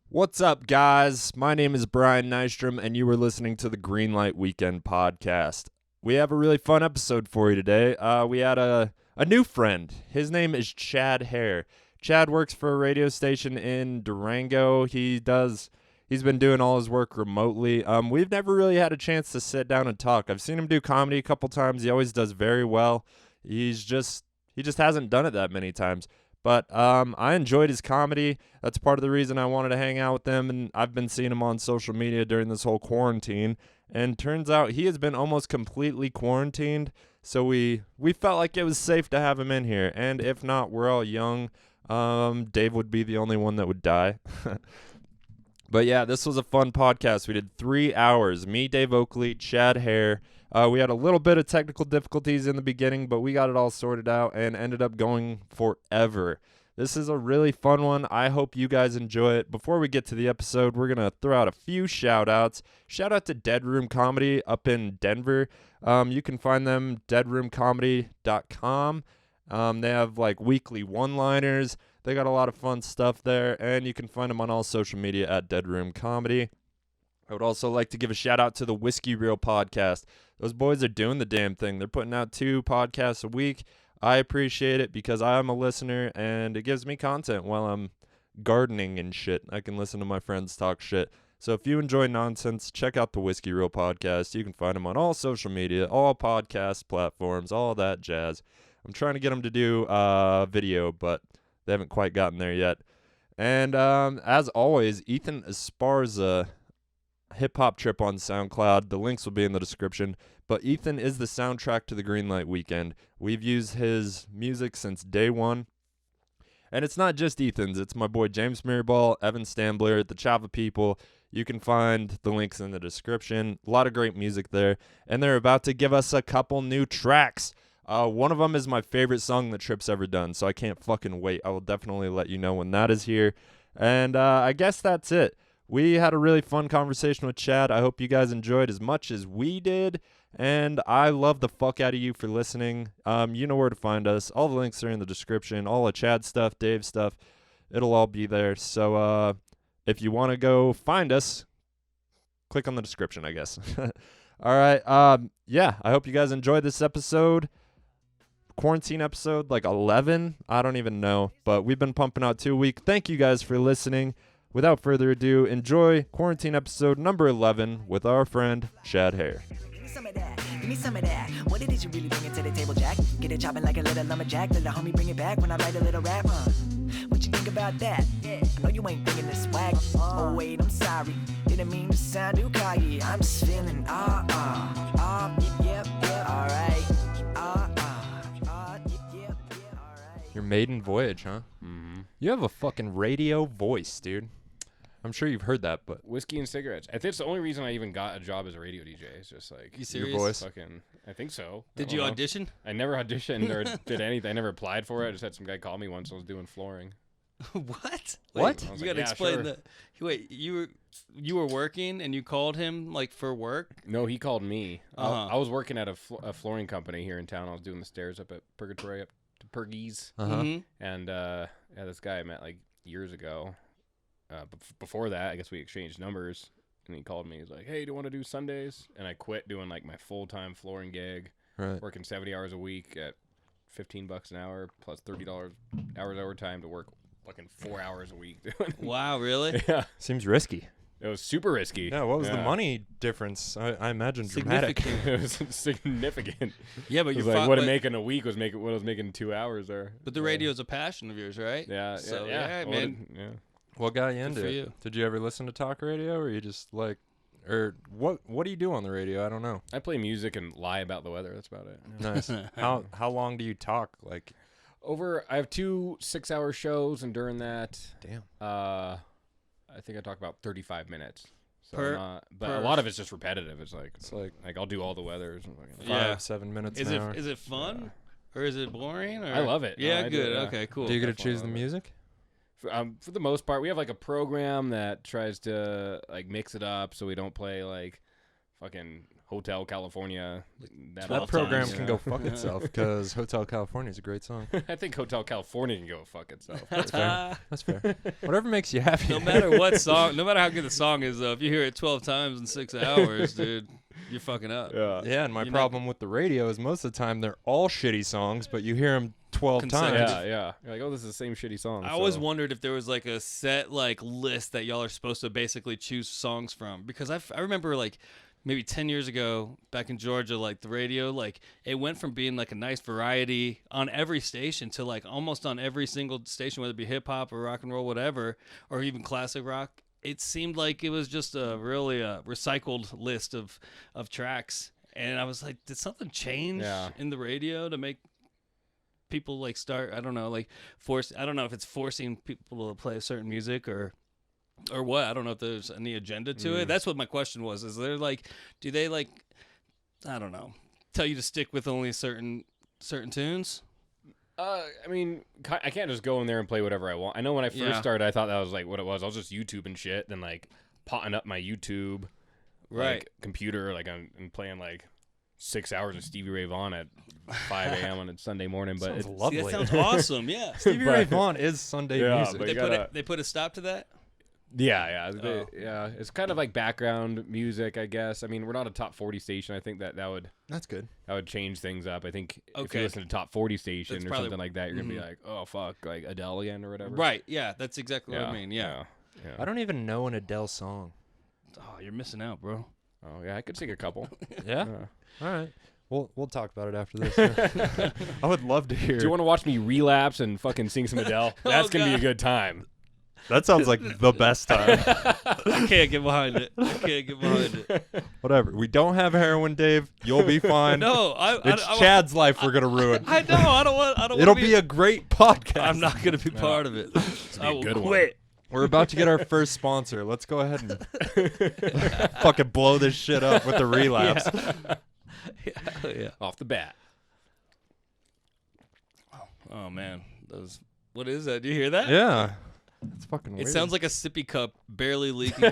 What's up, guys? My name is Brian Nystrom, and you are listening to the Greenlight Weekend podcast. We have a really fun episode for you today. We had a new friend. His name is Chad Hare. Chad works for a radio station in Durango. He's been doing all his work remotely. We've never really had a chance to sit down and talk. I've seen him do comedy a couple times. He always does very well. He just hasn't done it that many times. But I enjoyed his comedy. That's part of the reason I wanted to hang out with him, and I've been seeing him on social media during this whole quarantine. And turns out he has been almost completely quarantined, so we felt like it was safe to have him in here. And if not, we're all young. Dave would be the only one that would die. But yeah, this was a fun podcast. We did 3 hours. Me, Dave Oakley, Chad Hare. We had a little bit of technical difficulties in the beginning, but we got it all sorted out and ended up going forever. This is a really fun one. I hope you guys enjoy it. Before we get to the episode, we're going to throw out a few shout-outs. Shout out to Dead Room Comedy up in Denver. You can find them deadroomcomedy.com. They have like weekly one-liners. They got a lot of fun stuff there, and you can find them on all social media at Dead Room Comedy. I would also like to give a shout out to the Whiskey Reel podcast. Those boys are doing the damn thing. They're putting out 2 podcasts a week. I appreciate it because I'm a listener, and it gives me content while I'm gardening and shit. I can listen to my friends talk shit. So if you enjoy nonsense, check out the Whiskey Reel podcast. You can find them on all social media, all podcast platforms, all that jazz. I'm trying to get them to do video, but they haven't quite gotten there yet. And as always, Ethan Esparza, Hip Hop Trip on SoundCloud. The links will be in the description. But Ethan is the soundtrack to the Greenlight Weekend. We've used his music since day one. And it's not just Ethan's. It's my boy James Mirabal, Evan Stambler, the Chava People. You can find the links in the description. A lot of great music there. And they're about to give us a couple new tracks. One of them is my favorite song the Trip's ever done, so I can't fucking wait. I will definitely let you know when that is here. And I guess that's it. We had a really fun conversation with Chad. I hope you guys enjoyed as much as we did. And I love the fuck out of you for listening. You know where to find us. All the links are in the description. All the Chad stuff, Dave stuff, it'll all be there. So if you want to go find us, click on the description, I guess. All right. Yeah, I hope you guys enjoyed this episode. Quarantine episode, like 11. I don't even know. But we've been pumping out 2 a week. Thank you guys for listening. Without further ado, enjoy quarantine episode number 11 with our friend Chad Hare. Give me some of that. What it is you really bringing to the table, Jack? Get it chopping like a little lumberjack. Let the homie bring it back when I write a little rap, What you think about that? I know you ain't thinking this swag. Oh wait, I'm sorry. Didn't mean to sound too cocky. I'm just feeling yep, alright. Yep, alright. Your maiden voyage, huh? Mm-hmm. You have a fucking radio voice, dude. I'm sure you've heard that, but Whiskey and cigarettes. I think it's the only reason I even got a job as a radio DJ. It's just like You serious? your voice. fucking. I think so. Did I you don't know. audition? I never auditioned or did anything. I never applied for it. I just had some guy call me once. I was doing flooring. What? What? I was You like, gotta yeah, explain sure. that. Wait, you were working and you called him like for work? No, he called me. Uh-huh. I was working at a flooring company here in town. I was doing the stairs up at Purgatory, up to Purgies, Mm-hmm. and yeah, this guy I met like years ago. But before that, I guess we exchanged numbers, and he called me. He's like, "Hey, do you want to do Sundays?" And I quit doing like my full-time flooring gig, Right. working 70 hours a week at $15 an hour plus $30 hours overtime to work fucking 4 hours a week doing. Wow, really? Yeah, Seems risky. it was super risky. Yeah, what was the money difference? I imagine dramatic. Significant. It was significant. Yeah, but It was you're like what I'm making a week was making what I was making in 2 hours there. But the radio is a passion of yours, right? Yeah. So, yeah, yeah, Well, man. yeah. What got you Good into for it? you. Did you ever listen to talk radio, or you just like, or what do you do on the radio? I don't know. I play music and lie about the weather. That's about it. Nice. How long do you talk? Like, I have 2 6-hour shows, and during that, damn. I think I talk about 35 minutes. So Per- but per- a lot of it's just repetitive. It's like like I'll do all the weathers. And fucking, Yeah. 5-7 minutes Is an it hour. is it fun or is it boring? Or? I love it. No, Yeah, I do, good. yeah. Okay, cool. Do you get to definitely choose the love it. music? For the most part, we have like a program that tries to like mix it up so we don't play like fucking Hotel California. That 12 program times, can yeah. go fuck itself because Hotel California is a great song. I think Hotel California can go fuck itself. That's fair. That's fair. Whatever makes you happy. No matter what song, no matter how good the song is, though, if you hear it 12 times in 6 hours, dude, you're fucking up. Yeah, and my You know- problem with the radio is most of the time they're all shitty songs, but you hear them 12 Consecutive. times. Yeah. You're like, oh, this is the same shitty song. I always wondered if there was like a set like list that y'all are supposed to basically choose songs from, because I remember like maybe 10 years ago back in Georgia, like the radio, like it went from being like a nice variety on every station to like almost on every single station, whether it be hip hop or rock and roll, whatever, or even classic rock. It seemed like it was just a really recycled list of tracks. And I was like, did something change in the radio to make people like start, I don't know, like force, I don't know if it's forcing people to play certain music or what. I don't know if there's any agenda to it. That's what my question was. Is there like, do they like, I don't know, tell you to stick with only certain tunes? I mean, I can't just go in there and play whatever I want. I know when I first started, I thought that was like what it was. I was just YouTubing shit, then like potting up my YouTube like, computer, like I'm playing like 6 hours of Stevie Ray Vaughan at 5 a.m. on a Sunday morning. But Sounds it's lovely. See, that sounds awesome. Yeah. Stevie Ray Vaughan is Sunday music. but They put a stop to that? yeah. It's kind of like background music, I guess. I mean, we're not a top 40 station. I think that would That's good. change things up. I think if Okay. you listen to top 40 station That's or probably- something like that, you're gonna be like, oh fuck, like Adele again or whatever. Right. Yeah. That's exactly what I mean. Yeah. I don't even know an Adele song. Oh, you're missing out, bro. Oh yeah, I could sing a couple. Yeah? Yeah. All right. We'll talk about it after this. I would love to hear. Do you want to watch me relapse and fucking sing some Adele? That's gonna be a God. good time. That sounds like the best time. I can't get behind it. Whatever. We don't have heroin, Dave. You'll be fine. No, It's Chad's life we're gonna ruin. I know. I don't want. It'll be a great podcast. I'm not gonna be part of it. I will good one. quit. We're about to get our first sponsor. Let's go ahead and fucking blow this shit up with the relapse. Yeah. Off the bat. Oh man, what is that? Do you hear that? Yeah. It's fucking weird. It sounds like a sippy cup barely leaking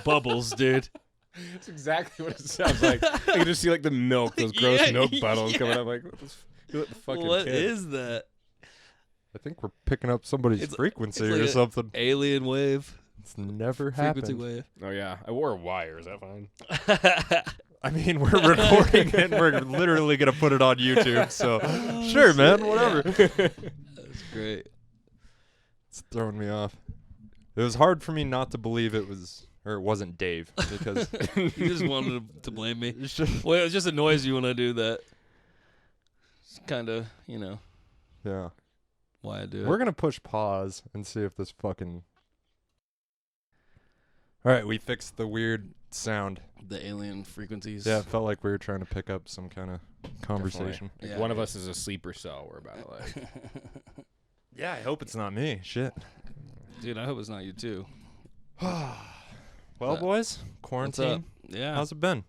bubbles, dude. That's exactly what it sounds like. I can just see like the milk, those gross Yeah, milk bottles yeah. coming up. Like, what the fucking What kid? is that? I think we're picking up somebody's It's- frequency it's like or a- something. Alien wave. It's never Frequency happened. wave. Oh yeah, I wore a wire. Is that fine? I mean, we're recording it. We're literally gonna put it on YouTube. So sure, man. Whatever. That's great. It's throwing me off. It was hard for me not to believe it wasn't Dave because You just wanted to blame me. it's just, Well, it just annoys you when I do that. It's kind of, yeah. why I do We're it. gonna push pause and see if this fucking. All right, we fixed the weird sound. The alien frequencies. Yeah, it felt like we were trying to pick up some kind of conversation. If Yeah. one of us is a sleeper cell, we're about to like. Yeah, I hope it's not me. Shit. Dude, I hope it's not you too. Well, What's boys, What's up? quarantine. Yeah. How's it been?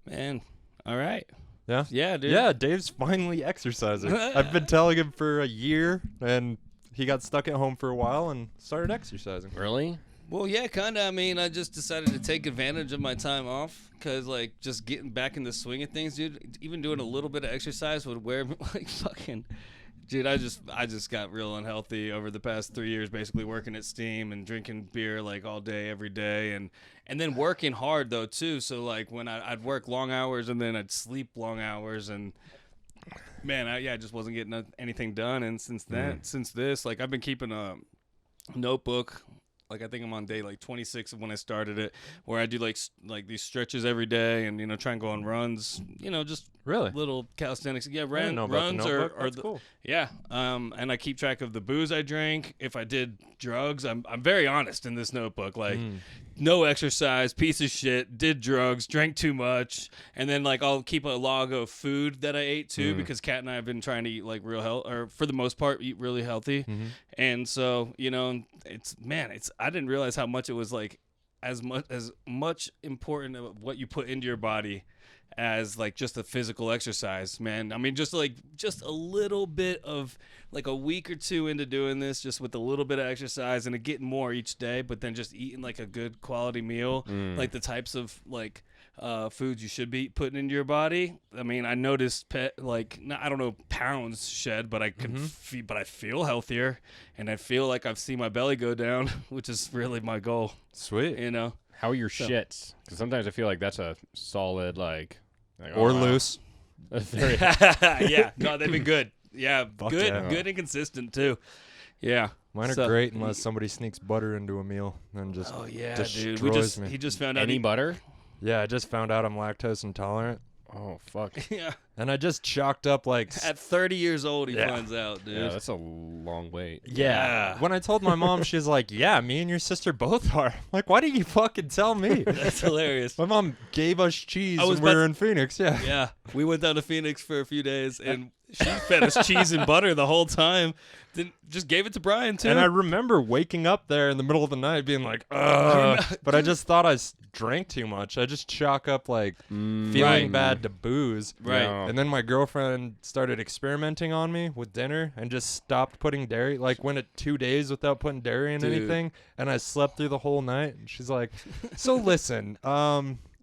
Man. All right. Yeah. Yeah, dude. Yeah, Dave's finally exercising. I've been telling him for a year, and he got stuck at home for a while and started exercising. Really? Well, yeah, kind of. I mean, I just decided to take advantage of my time off because, like, just getting back in the swing of things, dude. Even doing a little bit of exercise would wear me like fucking. Dude, I just got real unhealthy over the past 3 years, basically working at Steam and drinking beer like all day, every day, and then working hard though too. So like when I'd work long hours and then I'd sleep long hours, and man, I just wasn't getting anything done. And since this, like I've been keeping a notebook. Like I think I'm on day like 26 of when I started it, where I do like these stretches every day, and try and go on runs, just Really? little calisthenics. Yeah, I didn't know about the runs notebook. are That's the, cool. yeah. And I keep track of the booze I drink. If I did drugs, I'm very honest in this notebook. Like no exercise, piece of shit, did drugs, drank too much, and then like I'll keep a log of food that I ate too, because Kat and I have been trying to eat like real health, or for the most part eat really healthy. And so I didn't realize how much it was like as much important of what you put into your body as like just a physical exercise, man. I mean, just a little bit of like a week or two into doing this, just with a little bit of exercise and getting more each day, but then just eating like a good quality meal, like the types of like foods you should be putting into your body. I mean, I noticed I don't know pounds shed, but I can but I feel healthier, and I feel like I've seen my belly go down, which is really my goal. Sweet. You know. How are your shits? Because sometimes I feel like that's a solid Or loose. Yeah, no, they've been good. Yeah, Fuck good, yeah. good and consistent too. Yeah, Mine are great unless somebody sneaks butter into a meal and just dude. destroys me. He just found out. any butter. Yeah, I just found out I'm lactose intolerant. Oh fuck. Yeah, And I just chalked up like at 30 years old, he Yeah. finds out, dude. Yeah, that's a long wait. Yeah. When I told my mom, she's like, yeah, me and your sister both are. I'm like, why didn't you fucking tell me? That's hilarious. My mom gave us cheese I was when we about were to- in Phoenix. Yeah. Yeah, we went down to Phoenix for a few days, and she fed us cheese and butter the whole time. Then just gave it to Brian too. And I remember waking up there in the middle of the night being like, ugh. But I just thought I drank too much. I just chalk up like feeling Right. bad to booze. Right. No. And then my girlfriend started experimenting on me with dinner and just stopped putting dairy. Like went 2 days without putting dairy in Dude. anything. And I slept through the whole night. And she's like, so listen,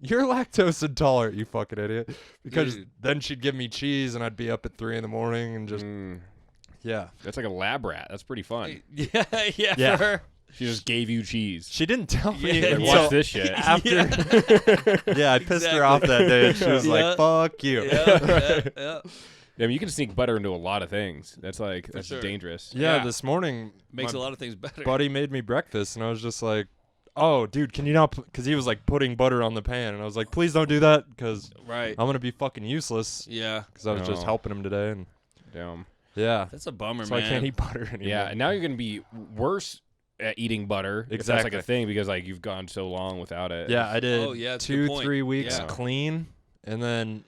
you're lactose intolerant, you fucking idiot. Because Dude. then she'd give me cheese and I'd be up at 3 a.m. and just, yeah. That's like a lab rat. That's pretty fun. yeah, Yeah. for her. She just gave you cheese. She didn't tell me Yeah, Like, until watch this shit. after. Yeah, I pissed Exactly. her off that day, and she was Yeah. like, "Fuck you." Yeah. I mean, you can sneak butter into a lot of things. That's sure. dangerous. Yeah, Yeah. this morning, Makes my a lot of things better. buddy made me breakfast, and I was just like, "Oh, dude, can you not?" Because he was like putting butter on the pan, and I was like, "Please don't do that, because Right. I'm gonna be fucking useless." Yeah. Because I was just No. helping him today, and Damn. yeah, That's a bummer, so man. I can't eat butter anymore. Yeah, and now you're gonna be worse at eating butter. If that's like Exactly. a thing because like you've gone so long without it. Yeah, I did Oh, yeah, that's a good 2-3 point. weeks Yeah. clean, and then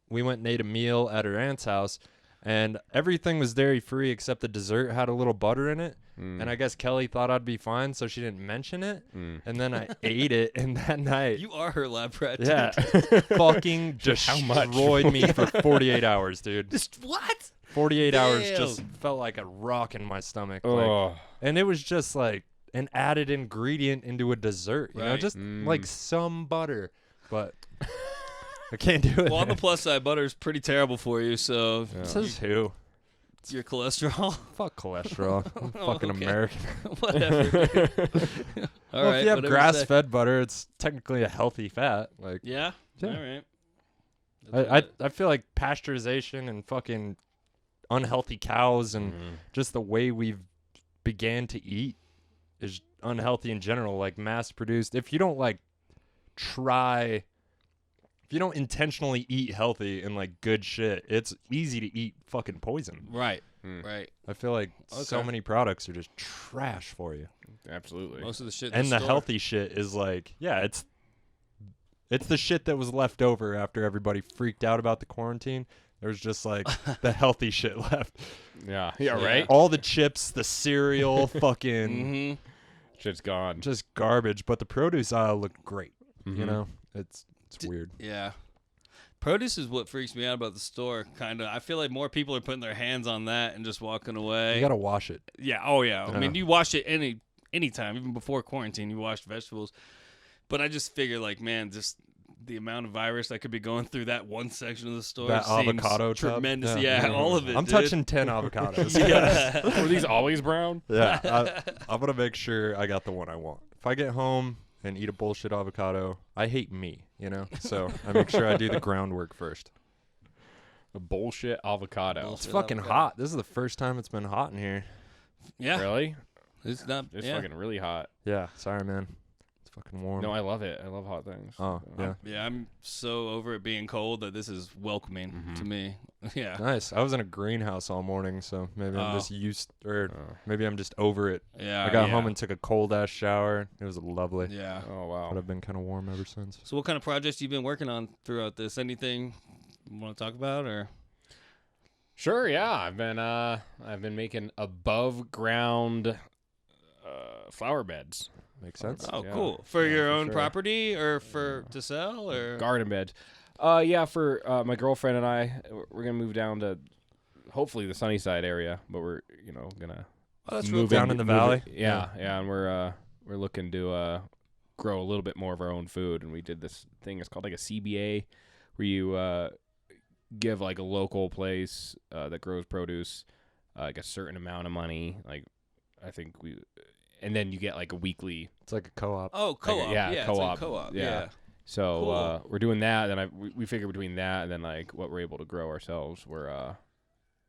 we went and ate a meal at her aunt's house, and everything was dairy free except the dessert had a little butter in it. And I guess Kelly thought I'd be fine, so she didn't mention it. And then I ate it, and that night, You are her lab rat. dude. yeah, fucking How much? destroyed me for 48 hours, dude. Just what? 48 hours Damn. just felt like a rock in my stomach. Like, Oh. and it was just like an added ingredient into a dessert, you know, Right. just like some butter. But I can't do it. Well, on the plus side, butter is pretty terrible for you, so Says who? it's your cholesterol. Fuck cholesterol. I'm fucking okay. American. Whatever. All Well, right. if you have whatever you say. grass-fed butter, it's technically a healthy fat. Like, Yeah. Yeah. All right. I feel like pasteurization and fucking unhealthy cows and just the way we've began to eat is unhealthy in general. Like mass-produced. If you don't like try, if you don't intentionally eat healthy and like good shit, it's easy to eat fucking poison. Right. Right. I feel like so Okay. many products are just trash for you. Absolutely. Most of the shit. In And the store. healthy shit is like, yeah, it's the shit that was left over after everybody freaked out about the quarantine. There was just like the healthy shit left. Yeah. Yeah. Right. All the chips, the cereal, fucking Mhm. Shit's gone. just garbage. But the produce aisle looked great. You Mhm. know, it's weird. Yeah. Produce is what freaks me out about the store. Kind of. I feel like more people are putting their hands on that and just walking away. You gotta wash it. Yeah. Oh yeah. I mean, Yeah. you wash it anytime, even before quarantine. You washed vegetables, but I just figure like, man, just the amount of virus that could be going through that one section of the store. That seems avocado tub? tremendous. Yeah. Yeah, all of it. I'm dude. touching 10 avocados. Yeah. Were these always brown? Yeah, I'm gonna make sure I got the one I want. If I get home and eat a bullshit avocado, I hate me, you know. So I make sure I do the groundwork first. A bullshit avocado. It's Bullshit fucking avocado. hot. This is the first time it's been hot in here. Yeah. Really? It's not. It's yeah. fucking really hot. Yeah, sorry, man. It's fucking warm. No, I love it. I love hot things. Oh, yeah. Yeah, I'm so over it being cold that this is welcoming to me. Yeah. Nice. I was in a greenhouse all morning, so maybe I'm Oh. just used, or maybe I'm just over it. Yeah. I got yeah. home and took a cold ass shower. It was lovely. Yeah. Oh wow. But I've been kind of warm ever since. So, what kind of projects you been working on throughout this? Anything you want to talk about, or? Sure, yeah. I've been making above ground flower beds. Makes sense. Oh, Yeah. cool. For your for own sure. property, or for to sell, or? Garden beds. Yeah, for my girlfriend and I, we're gonna move down to hopefully the Sunnyside area, but we're gonna move down in the valley. Yeah, and we're looking to grow a little bit more of our own food, and we did this thing. It's called like a CBA, where you give like a local place that grows produce like a certain amount of money. Like I think and then you get like a weekly. It's like a co-op. Oh, co-op. Like co-op. It's like co-op. Yeah. So Cool. we're doing that. Then we figure between that and then like what we're able to grow ourselves, we'll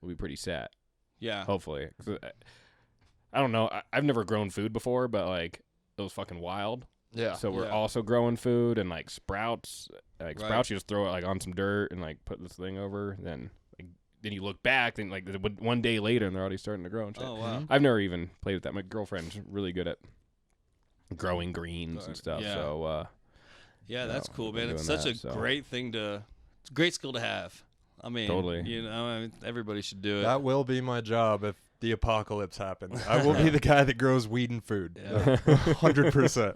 be pretty set. Yeah. Hopefully. 'Cause I don't know. I've never grown food before, but like it was fucking wild. Yeah. So we're Yeah. also growing food and like sprouts. Like Right. sprouts, you just throw it like on some dirt and like put this thing over. Then you look back and like one day later and they're already starting to grow and shit. Oh wow. I've never even played with that. My girlfriend's really good at growing greens and stuff. Yeah. So Yeah, that's cool, we're man. It's doing such that, a so. great thing it's a great skill to have. I mean, Totally. everybody should do it. That will be my job if the apocalypse happens. I will be the guy that grows weed and food. Yeah. 100%.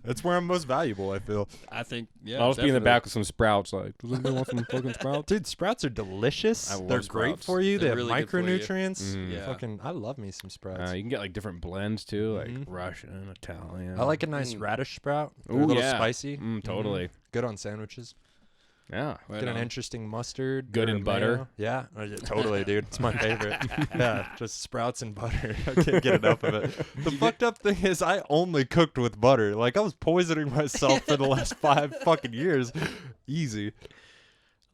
That's where I'm most valuable, I feel. I think, yeah. I'll just be in the definitely. back with some sprouts. Like, does anybody want some fucking sprouts? Dude, sprouts are delicious. I love They're great sprouts. for you. They're They have really good for you. micronutrients. Mhm. Yeah. I love me some sprouts. You can get like different blends too, like Mhm. Russian, Italian. I like a nice Mm. radish sprout. They're Ooh, a little yeah. spicy. Totally. Good on sandwiches. Yeah. Right Get an on. interesting mustard. Good or in a butter. mayo. Yeah. Oh, yeah, totally, dude. It's my favorite. Yeah, just sprouts and butter. I can't get enough of it. The fucked up thing is I only cooked with butter. Like, I was poisoning myself for the last 5 fucking years. Easy.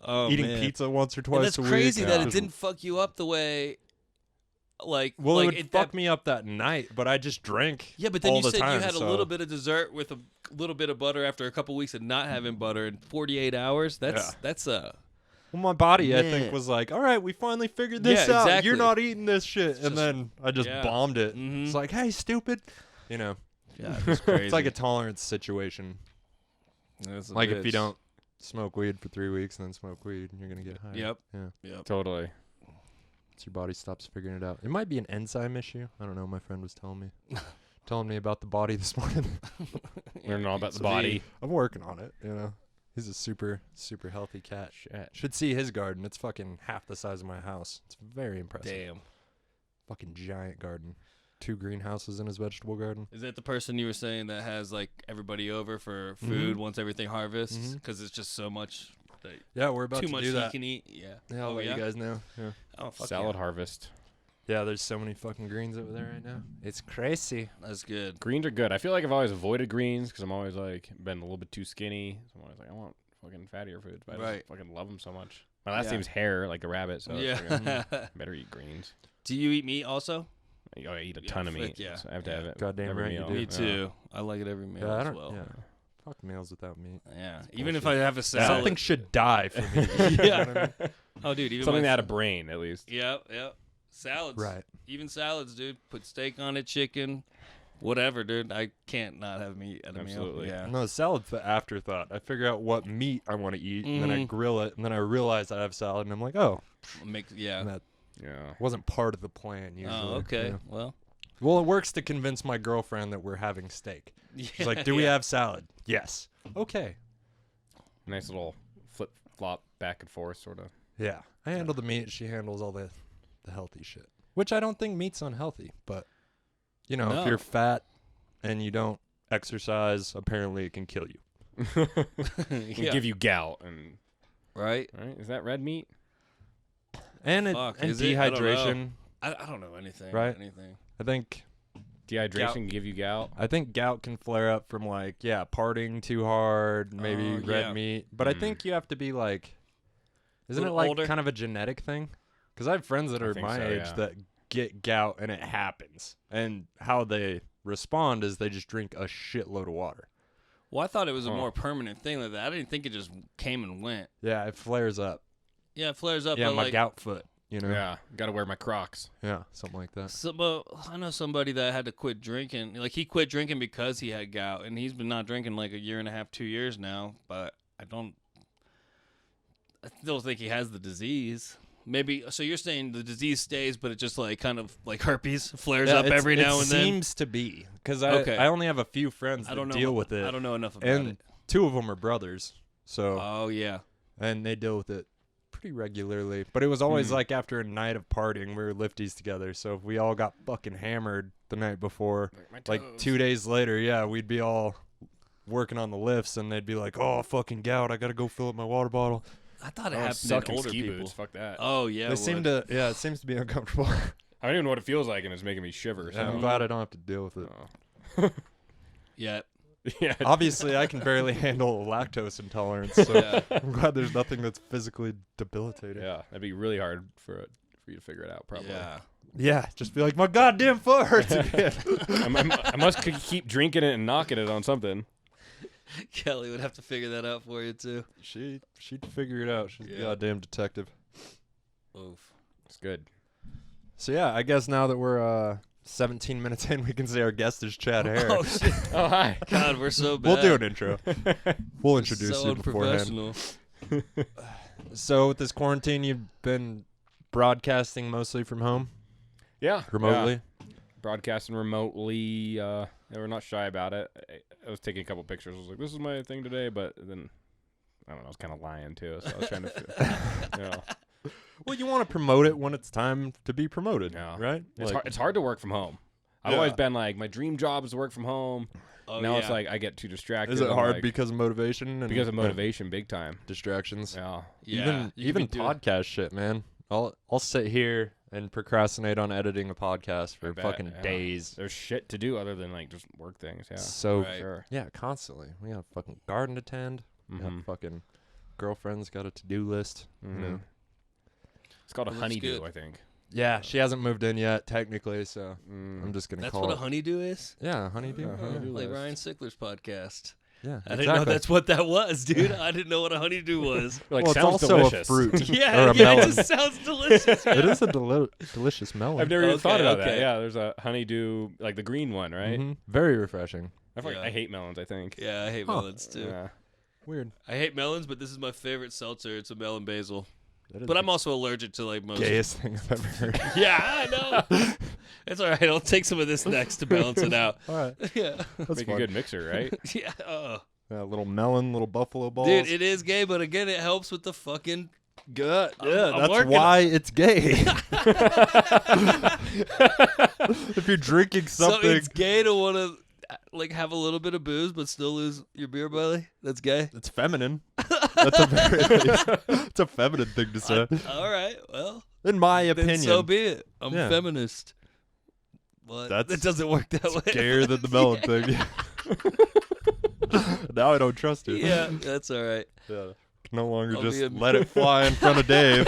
Oh, Eating man. pizza once or And twice that's a week. crazy that Yeah. it didn't fuck you up the way, like, Well, like it would fuck me up that night, but I just drank. Yeah, but then all you the said time, you had so- a little bit of dessert with a little bit of butter after a couple weeks of not having butter in 48 hours. That's Well, my body, I Man. think, was like, all right, we finally figured this Yeah, out. exactly. You're not eating this shit. just- And then I just yeah. bombed it. Mhm. It's like, hey, stupid. You know, yeah, that's crazy. it's like a tolerance situation. That's a Like if you bitch. don't smoke weed for 3 weeks and then smoke weed, you're going to get high. Yep. Yeah. Yep. Totally. So your body stops figuring it out. It might be an enzyme issue. I don't know. My friend was telling me about the body this morning. Learning all about the So body. I'm working on it, you know. He's a super, super healthy cat. Shit. Should see his garden. It's fucking half the size of my house. It's very impressive. Damn. Fucking giant garden. 2 greenhouses in his vegetable garden. Is that the person you were saying that has like everybody over for food once everything harvests? Because it's just so much. That Yeah, we're about too to much do he that. can eat. Yeah. Yeah, I'll let you guys know. Yeah. Oh, fuck Salad harvest. Yeah, there's so many fucking greens over there right now. It's crazy. Yeah. That's good. Greens are good. I feel like I've always avoided greens because I'm always like been a little bit too skinny. So I'm always like, I want fucking fattier foods, but I Right. just fucking love them so much. My last Yeah. name's Hare, like a rabbit, so it's Yeah. fucking- better eat greens. Do you eat meat also? I eat a Yeah, ton of frick meat. yeah. So I have to Yeah. have it. Goddamn every right you meal. do. Me Yeah. too. I like it every meal Yeah, I as don't. well. Yeah. Fuck meals without meat. Yeah. Even if I bullshit. have a salad. Something should die for me. You know Yeah. what I mean? Oh, dude. Even Something my that had a brain, at least. Yep. Yep. Salads. Right. Even salads, dude. Put steak on it, chicken, whatever, dude. I can't not have meat at a Absolutely. meal. Yeah. No, salad's the afterthought. I figure out what meat I want to eat, and then I Mhm. grill it, and then I realize I have salad, and I'm like, oh, Yeah. and that Yeah. wasn't part of the plan usually. Oh, okay. Yeah. Well. Well, it works to convince my girlfriend that we're having steak. She's like, do we have salad? Yes. Okay. Nice little flip flop back and forth, sort of. Yeah. I handle the meat. She handles all the healthy shit. Which I don't think meat's unhealthy, but, you know, No. if you're fat and you don't exercise, apparently it can kill you. Can give you gout and Right? right. Is that red meat? And Fuck, and is it? I don't know. dehydration. I don't know anything. Right. Anything. I think Dehydration can give you gout. gout can flare up from like partying too hard, maybe Oh, red yeah. meat. But I think you have to be like, isn't it Little like older? kind of a genetic thing? Because I have friends that I are think my so, age yeah. that get gout and it happens, and how they respond is they just drink a shitload of water. Well, I thought it was a Huh. more permanent thing like that. I didn't think it just came and went. Yeah, it flares up. Yeah, it flares up. Yeah, but my like, gout foot. You know. Yeah. Got to wear my Crocs. Yeah, something like that. But I know somebody that had to quit drinking. Like he quit drinking because he had gout, and he's been not drinking like a year and a half, 2 years now. But I still think he has the disease. Maybe. So you're saying the disease stays, but it just like kind of like herpes flares up every now and then. It seems to be because Okay. I only have a few friends I that don't know deal with it. I don't know enough about and it. 2 of them are brothers. So Oh yeah. and they deal with it pretty regularly. But it was always Mm. like after a night of partying, we were lifties together. So if we all got fucking hammered the night before, like 2 days later, yeah, we'd be all working on the lifts, and they'd be like, "Oh, fucking gout, I gotta go fill up my water bottle." I thought it Oh, happened sucking in older ski people. boots. Fuck that. Oh yeah, They it seem would. to, it seems to be uncomfortable. I don't even know what it feels like, and it's making me shiver. Yeah, I'm So. glad I don't have to deal with it. Oh. Yeah. Yeah. Obviously, I can barely handle lactose intolerance, so Yeah. I'm glad there's nothing that's physically debilitating. Yeah, that'd be really hard for you to figure it out. Probably. Yeah. Yeah, just be like, my goddamn foot hurts again. I must keep drinking it and knocking it on something. Kelly would have to figure that out for you too. She'd figure it out. She's a Yeah. goddamn detective. Oof. It's good. So yeah, I guess now that we're 17 minutes in, we can say our guest is Chad Hare. Oh shit. Oh hi. God, we're so bad. We'll do an intro. We'll introduce so you beforehand. unprofessional. So with this quarantine, you've been broadcasting mostly from home, Yeah. remotely. Yeah. Broadcasting remotely. They were not shy about it. I was taking a couple pictures. I was like, "This is my thing today," but then I don't know. I was kind of lying too, so I was trying to, Well, you want to promote it when it's time to be promoted, Yeah. right? It's hard to work from home. I've Yeah. always been like, my dream job is to work from home. Oh, Now yeah. it's like I get too distracted. Is it I'm hard like, because of motivation? And because of motivation, big time. distractions? Yeah. Yeah. You Even could be doing- podcast shit, man. I'll sit here and procrastinate on editing a podcast for I bet, fucking yeah. days. There's shit to do other than like just work things. Yeah. So Right. Sure. yeah, constantly. We got a fucking garden to tend. We got Mhm. fucking girlfriend's got a to-do list. You know. Mhm. It's called a Well, that's honeydew, good. I think. Yeah, she hasn't moved in yet, technically. So Mm. I'm just gonna That's call what a it. honeydew is. Yeah, honeydew. Yeah, yeah. honeydew. Like list. Ryan Sickler's podcast. Yeah, I didn't know that's what that was, dude. I didn't know what a honeydew was. Like, well, it's sounds also delicious. a fruit. Yeah, or a yeah, melon. it just sounds delicious. It is a delicious melon. I've never even thought Okay, about that. okay. Yeah, there's a honeydew, like the green one, right? Mhm. Very refreshing. Yeah. I hate melons, I think. Yeah, I hate Huh. melons too. Yeah. Weird. I hate melons, but this is my favorite seltzer. It's a melon basil. That is But the I'm also allergic to like most. gayest thing I've ever heard. Yeah, I know. It's all right. I'll take some of this next to balance it out. All right, Yeah. that's Make fun. a good mixer, right? Yeah. Yeah, little melon, little buffalo balls. Dude, it is gay, but again, it helps with the fucking gut. Yeah, I'm that's working why it's gay. If you're drinking So something, it's gay to want to like have a little bit of booze, but still lose your beer belly. That's gay. it's feminine. That's a very, it's a feminine thing to say, All right. Well, in my then opinion. so be it. I'm Yeah. feminist. But That's- it doesn't work that way. Gayer than the melon thing. Now I don't trust it. Yeah, that's all right. Yeah. Can no longer I'll just be a- let it fly in front of Dave.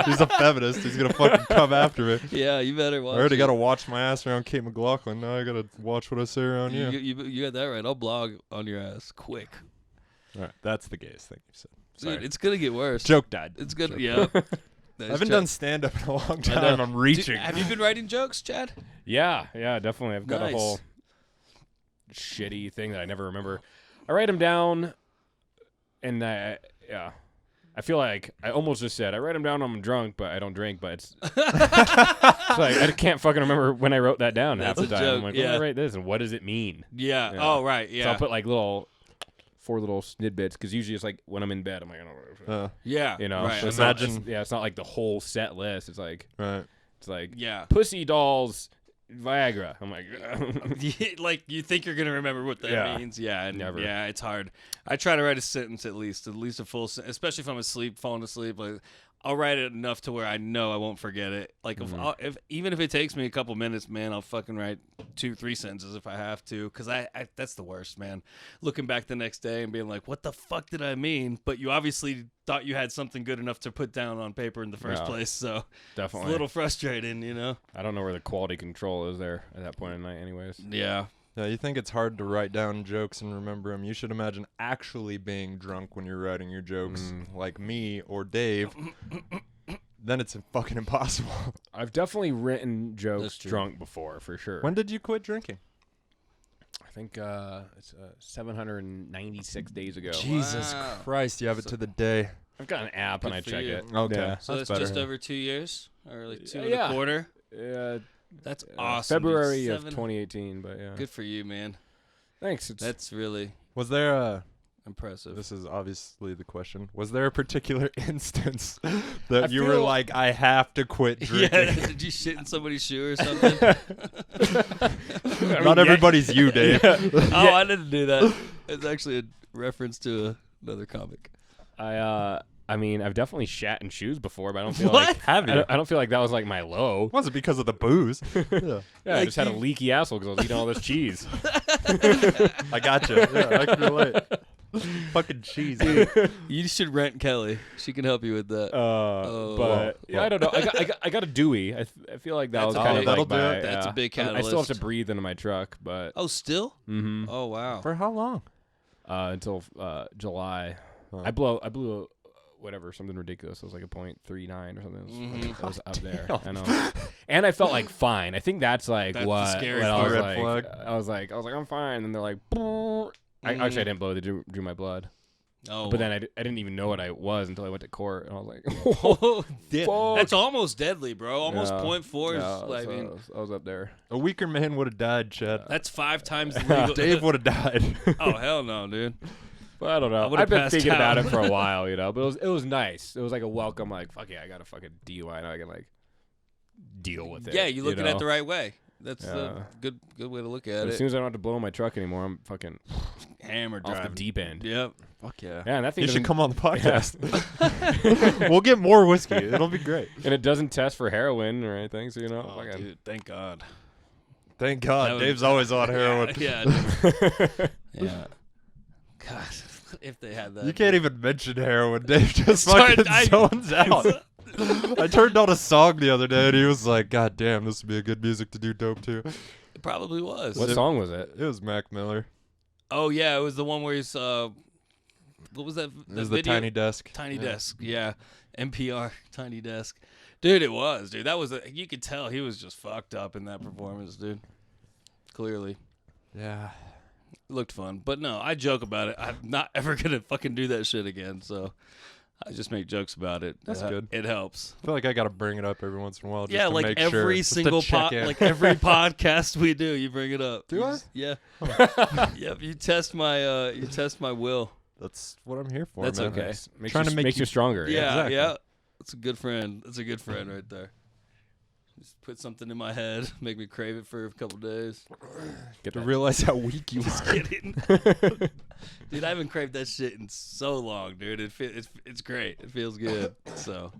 He's a feminist. He's gonna fucking come after me. Yeah, you better watch. I already it. gotta watch my ass around Kate McLaughlin. Now I gotta watch what I say around you. You got that right. I'll blog on your ass quick. All right, that's the gayest thing you said. Dude, Sorry. it's gonna get worse. Joke died. It's good. Joke Yeah. I haven't done stand up in a long I know. time. I'm reaching. Have you been writing jokes, Chad? Yeah, definitely. I've got Nice. a whole shitty thing that I never remember. I write them down, and I feel like I almost just said I write them down when I'm drunk, but I don't drink. But it's, it's like I can't fucking remember when I wrote that down half That's the a time. I'm joke, like, when did yeah. I write this, and what does it mean? Yeah. Yeah. Oh, right. So Yeah. I'll put like four little snidbits because usually it's like when I'm in bed, I'm like, I don't know. yeah. You know, Right. so it's Imagine- not, it's not like the whole set list. It's like Right. Yeah. pussy dolls, Viagra. I'm like, Like you think you're gonna remember what that Yeah. means? Yeah. And Never. Yeah, it's hard. I try to write a sentence at least a full, especially if I'm asleep, falling asleep. Like I'll write it enough to where I know I won't forget it. Like if even if it takes me a couple minutes, man, I'll fucking write 2-3 sentences if I have to. Cause I that's the worst, man. Looking back the next day and being like, what the fuck did I mean? But you obviously thought you had something good enough to put down on paper in the first Yeah. place. So it's definitely. a little frustrating, you know? I don't know where the quality control is there at that point in the night, anyways. Yeah. Yeah, you think it's hard to write down jokes and remember them. You should imagine actually being drunk when you're writing your jokes, like me or Dave. Then it's fucking impossible. I've definitely written jokes That's true. drunk before, for sure. When did you quit drinking? I think it's 796 days ago. Jesus Wow. Christ, you have it to the day. I've got an app Good and I for check you. it. Okay. Yeah. So That's that's just better. over 2 years, or like two Yeah. and a quarter. Uh, That's awesome. dude. February of 7 2018, but yeah. Good for you, man. Thanks. It's, That's really. Was there a impressive. This is obviously the question. Was there a particular instance that you were feel- like, I have to quit drinking? Yeah, did you shit in somebody's shoe or something? Not everybody's you, Dave. Oh, I didn't do that. It's actually a reference to another comic. I mean, I've definitely shat in shoes before, but I don't feel What? like Have you? I don't feel like that was like my low. Was it because of the booze? Yeah. Yeah, I Like just had a you- leaky asshole because I was eating all this cheese. I got you. Yeah, I can relate. Fucking cheese. You should rent Kelly. She can help you with that. But yeah, I don't know. I got a Dewey. I feel like that That's was a kind big- of that'll like do my, it. That's a big I still have to catalyst. breathe into my truck, but Oh, still? mhm. Oh, wow. For how long? Until July. Huh. I blew a, whatever, something ridiculous. It was like a .39 or something. It was up there. I know. And I felt like fine. I think that's like That's the what, scary what I was red like. flag. I was like, I'm fine. And they're like, actually, I didn't blow. They drew my blood. Oh, But then I didn't even know what I was until I went to court, and I was like, oh, fuck. that's almost deadly, bro. Almost Yeah. 0.4 is, Yeah, I mean, I was up there. A weaker man would have died, Chad. that's 5 times the legal. Dave would have died. Oh, hell no, dude. But I don't know. would've I've been passed thinking about out. it for a while, you know. But it was nice. It was like a welcome, like, fuck yeah, I got a fucking DUI, and I can like deal with it. Yeah, you're looking at know? the right way. That's Yeah. the good way to look But at as it. soon as I don't have to blow my truck anymore, I'm fucking Hammer off driving. the deep end. Yep. Fuck yeah. Yeah, and that thing You should doesn't- come on the podcast. We'll get more whiskey. It'll be great. and it doesn't test for heroin or anything, so you know. Oh, fucking- dude, thank God. Thank That God. would- Dave's always on heroin. Yeah, dude. Yeah. God, if they had that. You can't even mention heroin. Dave just Sorry, fucking zones out. I turned on a song the other day and he was like, God damn, this would be a good music to do dope too. It probably was. What song was it? It was Mac Miller. Oh, yeah, it was the one where he's, what was that? It was that the video? Tiny Desk. Tiny Yeah. Desk, yeah. NPR, Tiny Desk. Dude, it was, dude. That was, you could tell he was just fucked up in that performance, dude. Clearly. Yeah. It looked fun. But no, I joke about it. I'm not ever going to fucking do that shit again, so I just make jokes about it. That's good. It helps. I feel like I got to bring it up every once in a while. Just Yeah, to like make sure. every Just to single check in. like every podcast we do, you bring it up. Do You I? just- yeah. Yep, you test my will. That's what I'm here for, That's man. okay. Makes Trying you, to make makes you- you stronger. Yeah, exactly. yeah. That's a good friend. That's a good friend right there. Just put something in my head, make me crave it for a couple days. Get To that. realize how weak you Just are. kidding. Dude, I haven't craved that shit in so long, dude. It's great. It feels good. So,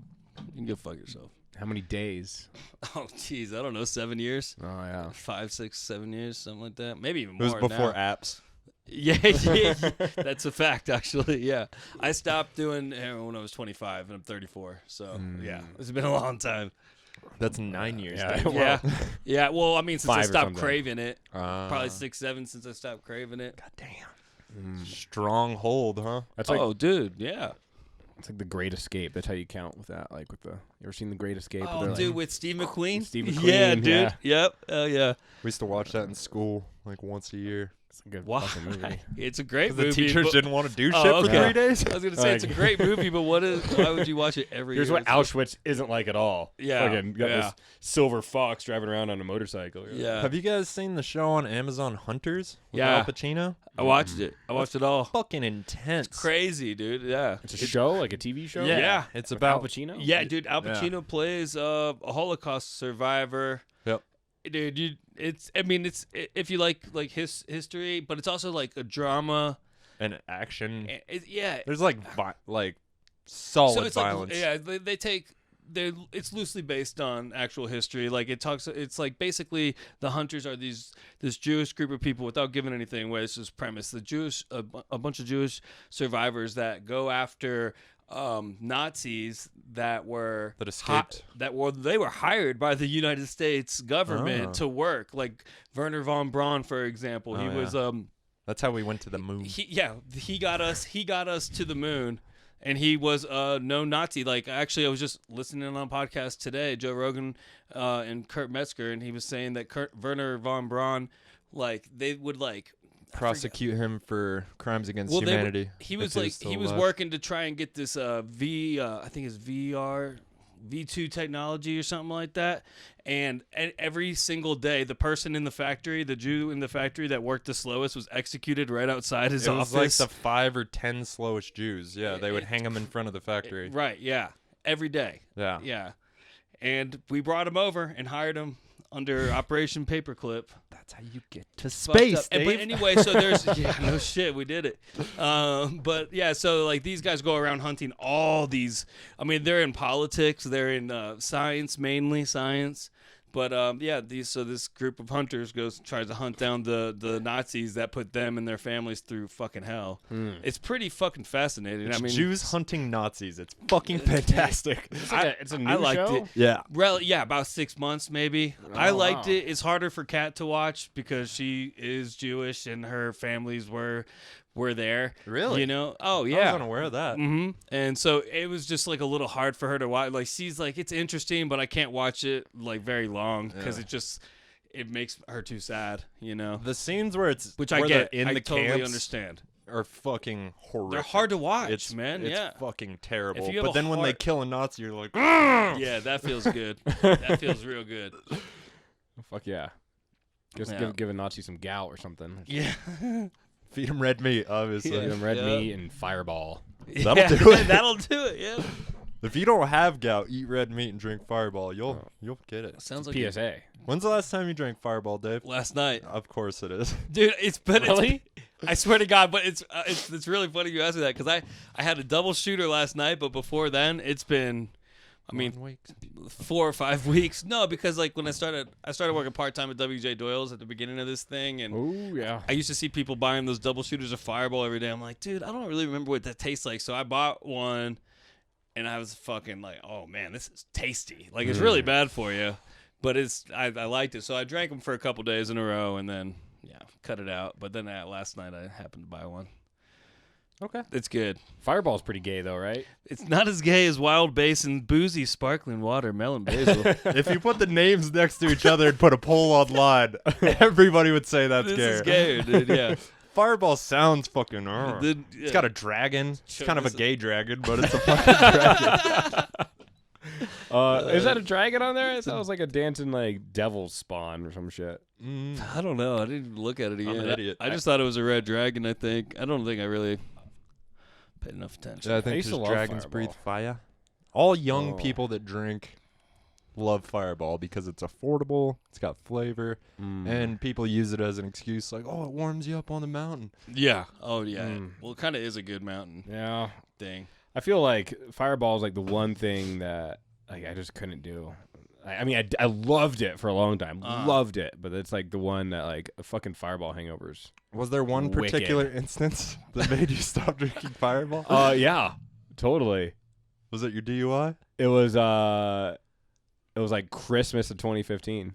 you can go fuck yourself. How many days? Oh, jeez. I don't know. 7 years? Oh yeah. 5, 6, 7 years? Something like that. Maybe even It was more before now. apps. Yeah, yeah, that's a fact, actually. Yeah. I stopped doing heroin when I was 25, and I'm 34. So, yeah. It's been a long time. That's 9 years. Yeah. Dave. Yeah. Yeah. Well, I mean, since I 5 or stopped something. craving it. Uh, Probably 6, 7 since I stopped craving it. God damn. Strong hold, huh? That's like Oh, dude. Yeah. it's like the Great Escape. That's how you count with that. Like with the, you ever seen the Great Escape? Oh, They're dude, like, with Steve McQueen? Steve Yeah, McQueen, dude. yeah. Yep. Oh, yeah. We used to watch that in school like once a year. it's a good Wow. fucking movie. It's a great The movie. teachers but- didn't want to do Oh, shit okay. for 3 days. I was going to say, it's a Like- great movie, but why would you watch it every Here's year? what Auschwitz isn't like at all. Yeah, Fucking got yeah. this silver fox driving around on a motorcycle. Yeah. Have you guys seen the show on Amazon Hunters with Yeah. Al Pacino? I watched it. I watched it all. Fucking intense. Crazy, dude. Yeah. It's a show, like a TV show. Yeah. It's With about Al Pacino. Yeah, dude. Al Yeah. Pacino plays a Holocaust survivor. Yep. Dude, it's if you like his history, but it's also like a drama. and action. Yeah. There's like solid So it's violence. like yeah, they take it's loosely based on actual history. Like it's like basically the hunters are this Jewish group of people, without giving anything away. It's just premise. The a bunch of Jewish survivors that go after Nazis that were That escaped. they were hired by the United States government Oh. to work. Like Werner von Braun, for example, he Oh, was yeah. That's how we went to the moon. he got us to the moon, and he was no Nazi. Like actually, I was just listening on a podcast today, Joe Rogan and Kurt Metzger, and he was saying that Werner von Braun, like they would like Prosecute him for crimes against well, humanity. he if was he like still he was alive. working to try and get this I think it's V2 technology or something like that. And every single day, the person in the factory, the Jew in the factory that worked the slowest, was executed right outside his office. It was like the 5 or 10 slowest Jews. Yeah, they would hang them in front of the factory. Right, yeah. Every day. Yeah. Yeah. And we brought him over and hired him under Operation Paperclip. That's how you get to space, But anyway, so there's no shit, we did it. But yeah, so like these guys go around hunting all these. I mean, they're in politics, they're in science, mainly science. But this group of hunters tries to hunt down the Nazis that put them and their families through fucking hell. It's pretty fucking fascinating. It's I mean, Jews hunting Nazis. It's fucking fantastic. It's a new I liked show? it. Yeah. Yeah, about 6 months maybe. I liked it. It's harder for Kat to watch because she is Jewish and her families were there. Really? You know? Oh, I yeah. was unaware of that. Mm-hmm. And so it was just like a little hard for her to watch. Like she's like, it's interesting, but I can't watch it like very long because it makes her too sad. You know? The scenes where Which I get. in I the totally camps understand. are fucking horrific. They're hard to watch, It's man. It's yeah. fucking terrible. If you have But a then when they heart- kill a Nazi, you're like, Yeah, that feels good. That feels real good. Fuck yeah. Just Yeah. give a Nazi some gout or something. Yeah. feed him red meat, obviously. Feed them red Yeah. meat and Fireball. That'll do it. That'll do it. Yeah. If you don't have gout, eat red meat and drink Fireball. You'll get it. Sounds like PSA. When's the last time you drank Fireball, Dave? last night, Of course it is. dude. Really? I swear to God, but it's really funny you asked me that because I had a double shooter last night, but before then it's been, I mean, 4 or 5 weeks. No, because like when I started working part time at WJ Doyle's at the beginning of this thing, and Ooh, yeah. I used to see people buying those double shooters of Fireball every day. I'm like, dude, I don't really remember what that tastes like. So I bought one, and I was fucking like, oh man, this is tasty. Like it's really bad for you, but I liked it. So I drank them for a couple days in a row, and then cut it out. But then last night I happened to buy one. Okay. It's good. Fireball's pretty gay though, right? It's not as gay as Wild Basin, boozy, sparkling water, melon basil. If you put the names next to each other and put a poll online, everybody would say that's This gay. is gayer, dude. Yeah. Fireball sounds fucking. It's got a dragon. It's kind of a gay dragon, but it's a fucking dragon. Is that a dragon on there? That was like a dancing like devil spawn or some shit. I don't know. I didn't look at it again. an idiot. I just thought it was a red dragon, I think. I don't think I really paid enough attention. Yeah, I I think used to because love dragons Fireball. breathe fire. All young Oh. people that drink love Fireball because it's affordable, it's got flavor, and people use it as an excuse like, oh, it warms you up on the mountain. Yeah. Oh, yeah. Well, it kind of is a good mountain Yeah. thing. I feel like Fireball is like the one thing that like I just couldn't do. I mean, I loved it for a long time. Loved it. But it's like the one that like a fucking Fireball hangovers. Was there one Wicked. particular instance that made you stop drinking Fireball? Yeah. Totally. Was it your DUI? It was like Christmas of 2015.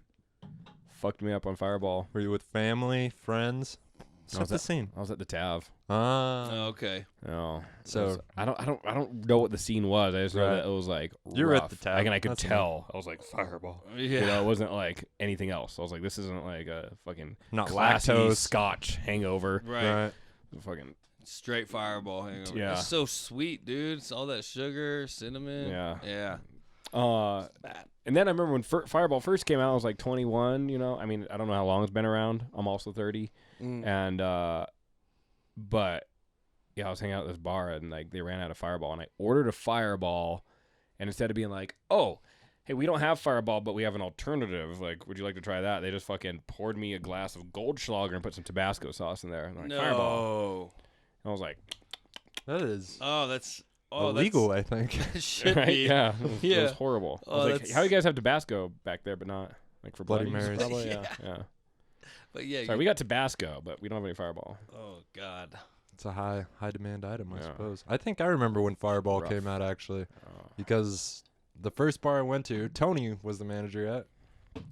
Fucked me up on Fireball. Were you with family, friends? I Set was the scene. I was at the Tav. Ah. Okay. Oh, So- I don't know what the scene was. I just know Right. that it was like You were at rough. the Tav. Like, and I could That's tell. I was like Fireball. Yeah. You know, it wasn't like anything else. I was like, this isn't like a fucking Not classy lactose. Scotch hangover. Right. Fucking Straight Fireball hangover. Yeah. It's so sweet, dude. It's all that sugar, cinnamon. Yeah. Yeah. And then I remember when Fireball first came out, I was like 21. You know, I mean, I don't know how long it's been around. I'm also 30, and but yeah, I was hanging out at this bar and like they ran out of Fireball, and I ordered a Fireball, and instead of being like, oh, hey, we don't have Fireball, but we have an alternative. Like, would you like to try that? They just fucking poured me a glass of Goldschlager and put some Tabasco sauce in there. And like, Fireball. And I was like, That is That's illegal, I think. It should right? be. Yeah. It Yeah. was horrible. I Oh, was like, that's- how you guys have Tabasco back there, but not like for Bloody Bloody Marys. Probably, Yeah. yeah. But yeah. Sorry, we got Tabasco, but we don't have any Fireball. Oh God. It's a high demand item, I Yeah. suppose. I think I remember when Fireball Rough. came out, actually, Oh. because the first bar I went to, Tony was the manager at.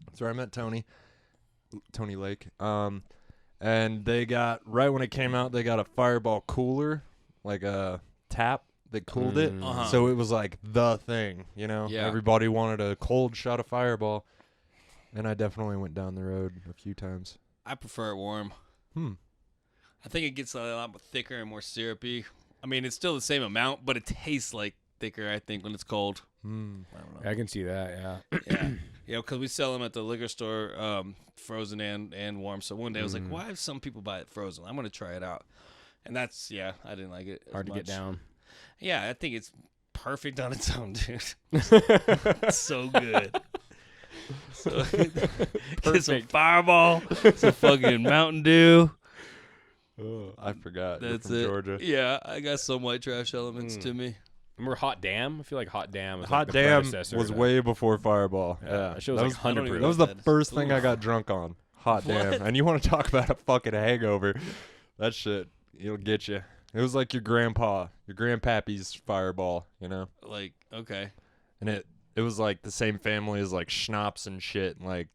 That's where I met Tony Lake. And they got, right when it came out, they got a Fireball cooler, like a tap that cooled it. Uh-huh. So it was like the thing, you know? Yeah. Everybody wanted a cold shot of Fireball. And I definitely went down the road a few times. I prefer it warm. I think it gets a lot more thicker and more syrupy. I mean, it's still the same amount, but it tastes like thicker, I think, when it's cold. I don't know. I can see that. Yeah. Yeah, because we sell them at the liquor store, frozen and warm. So one day I was like, why have some people buy it frozen? I'm gonna try it out. And I didn't like it. Hard to get down. Yeah, I think it's perfect on its own, dude. It's so good. So, get some Fireball, some fucking Mountain Dew. Oh, I forgot. You're That's from it. Georgia. Yeah, I got some white trash elements to me. Remember Hot Damn? I feel like Hot Damn was Hot like the Damn predecessor was to- way before Fireball. Yeah, That shit was that like was, 100 even proof. that was the that is. first thing I Oof. got drunk on. Hot Damn. And you want to talk about a fucking hangover. That shit, it'll get you. It was like your grandpappy's Fireball, you know? Like, okay. And it was like the same family as like schnapps and shit, like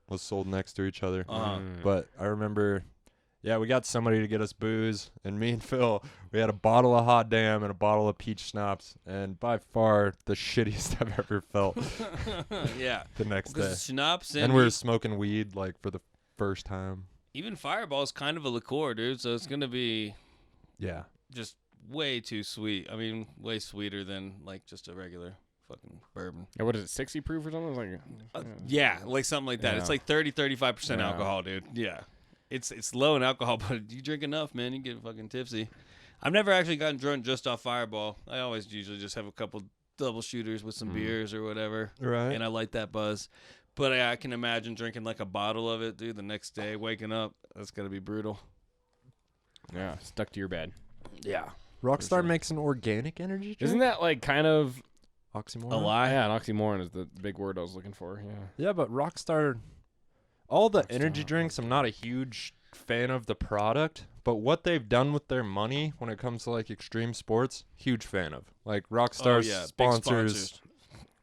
was sold next to each other. But I remember, yeah, we got somebody to get us booze, and me and Phil, we had a bottle of Hot Damn and a bottle of peach schnapps, and by far the shittiest I've ever felt Yeah. the next day. Because schnapps And we were smoking weed like for the first time. even Fireball is kind of a liqueur, dude. So it's gonna be Yeah. just way too sweet. I mean, way sweeter than like just a regular fucking bourbon. Yeah, what is it, 60 proof or something? It was like, Yeah, like something like that. Yeah. It's like 35% Yeah. alcohol, dude. Yeah. It's low in alcohol, but you drink enough, man, you get fucking tipsy. I've never actually gotten drunk just off Fireball. I always usually just have a couple double shooters with some beers or whatever. Right. And I like that buzz. But I can imagine drinking like a bottle of it, dude, the next day, waking up. That's going to be brutal. yeah, stuck to your bed. Yeah. Rockstar makes an organic energy drink? Isn't that like kind of Oxymoron? A lie? Yeah, an oxymoron is the big word I was looking for. Yeah. Yeah, but Rockstar, all the energy drinks, I'm not a huge fan of the product, but what they've done with their money when it comes to like extreme sports, huge fan of. Like Rockstar Big sponsors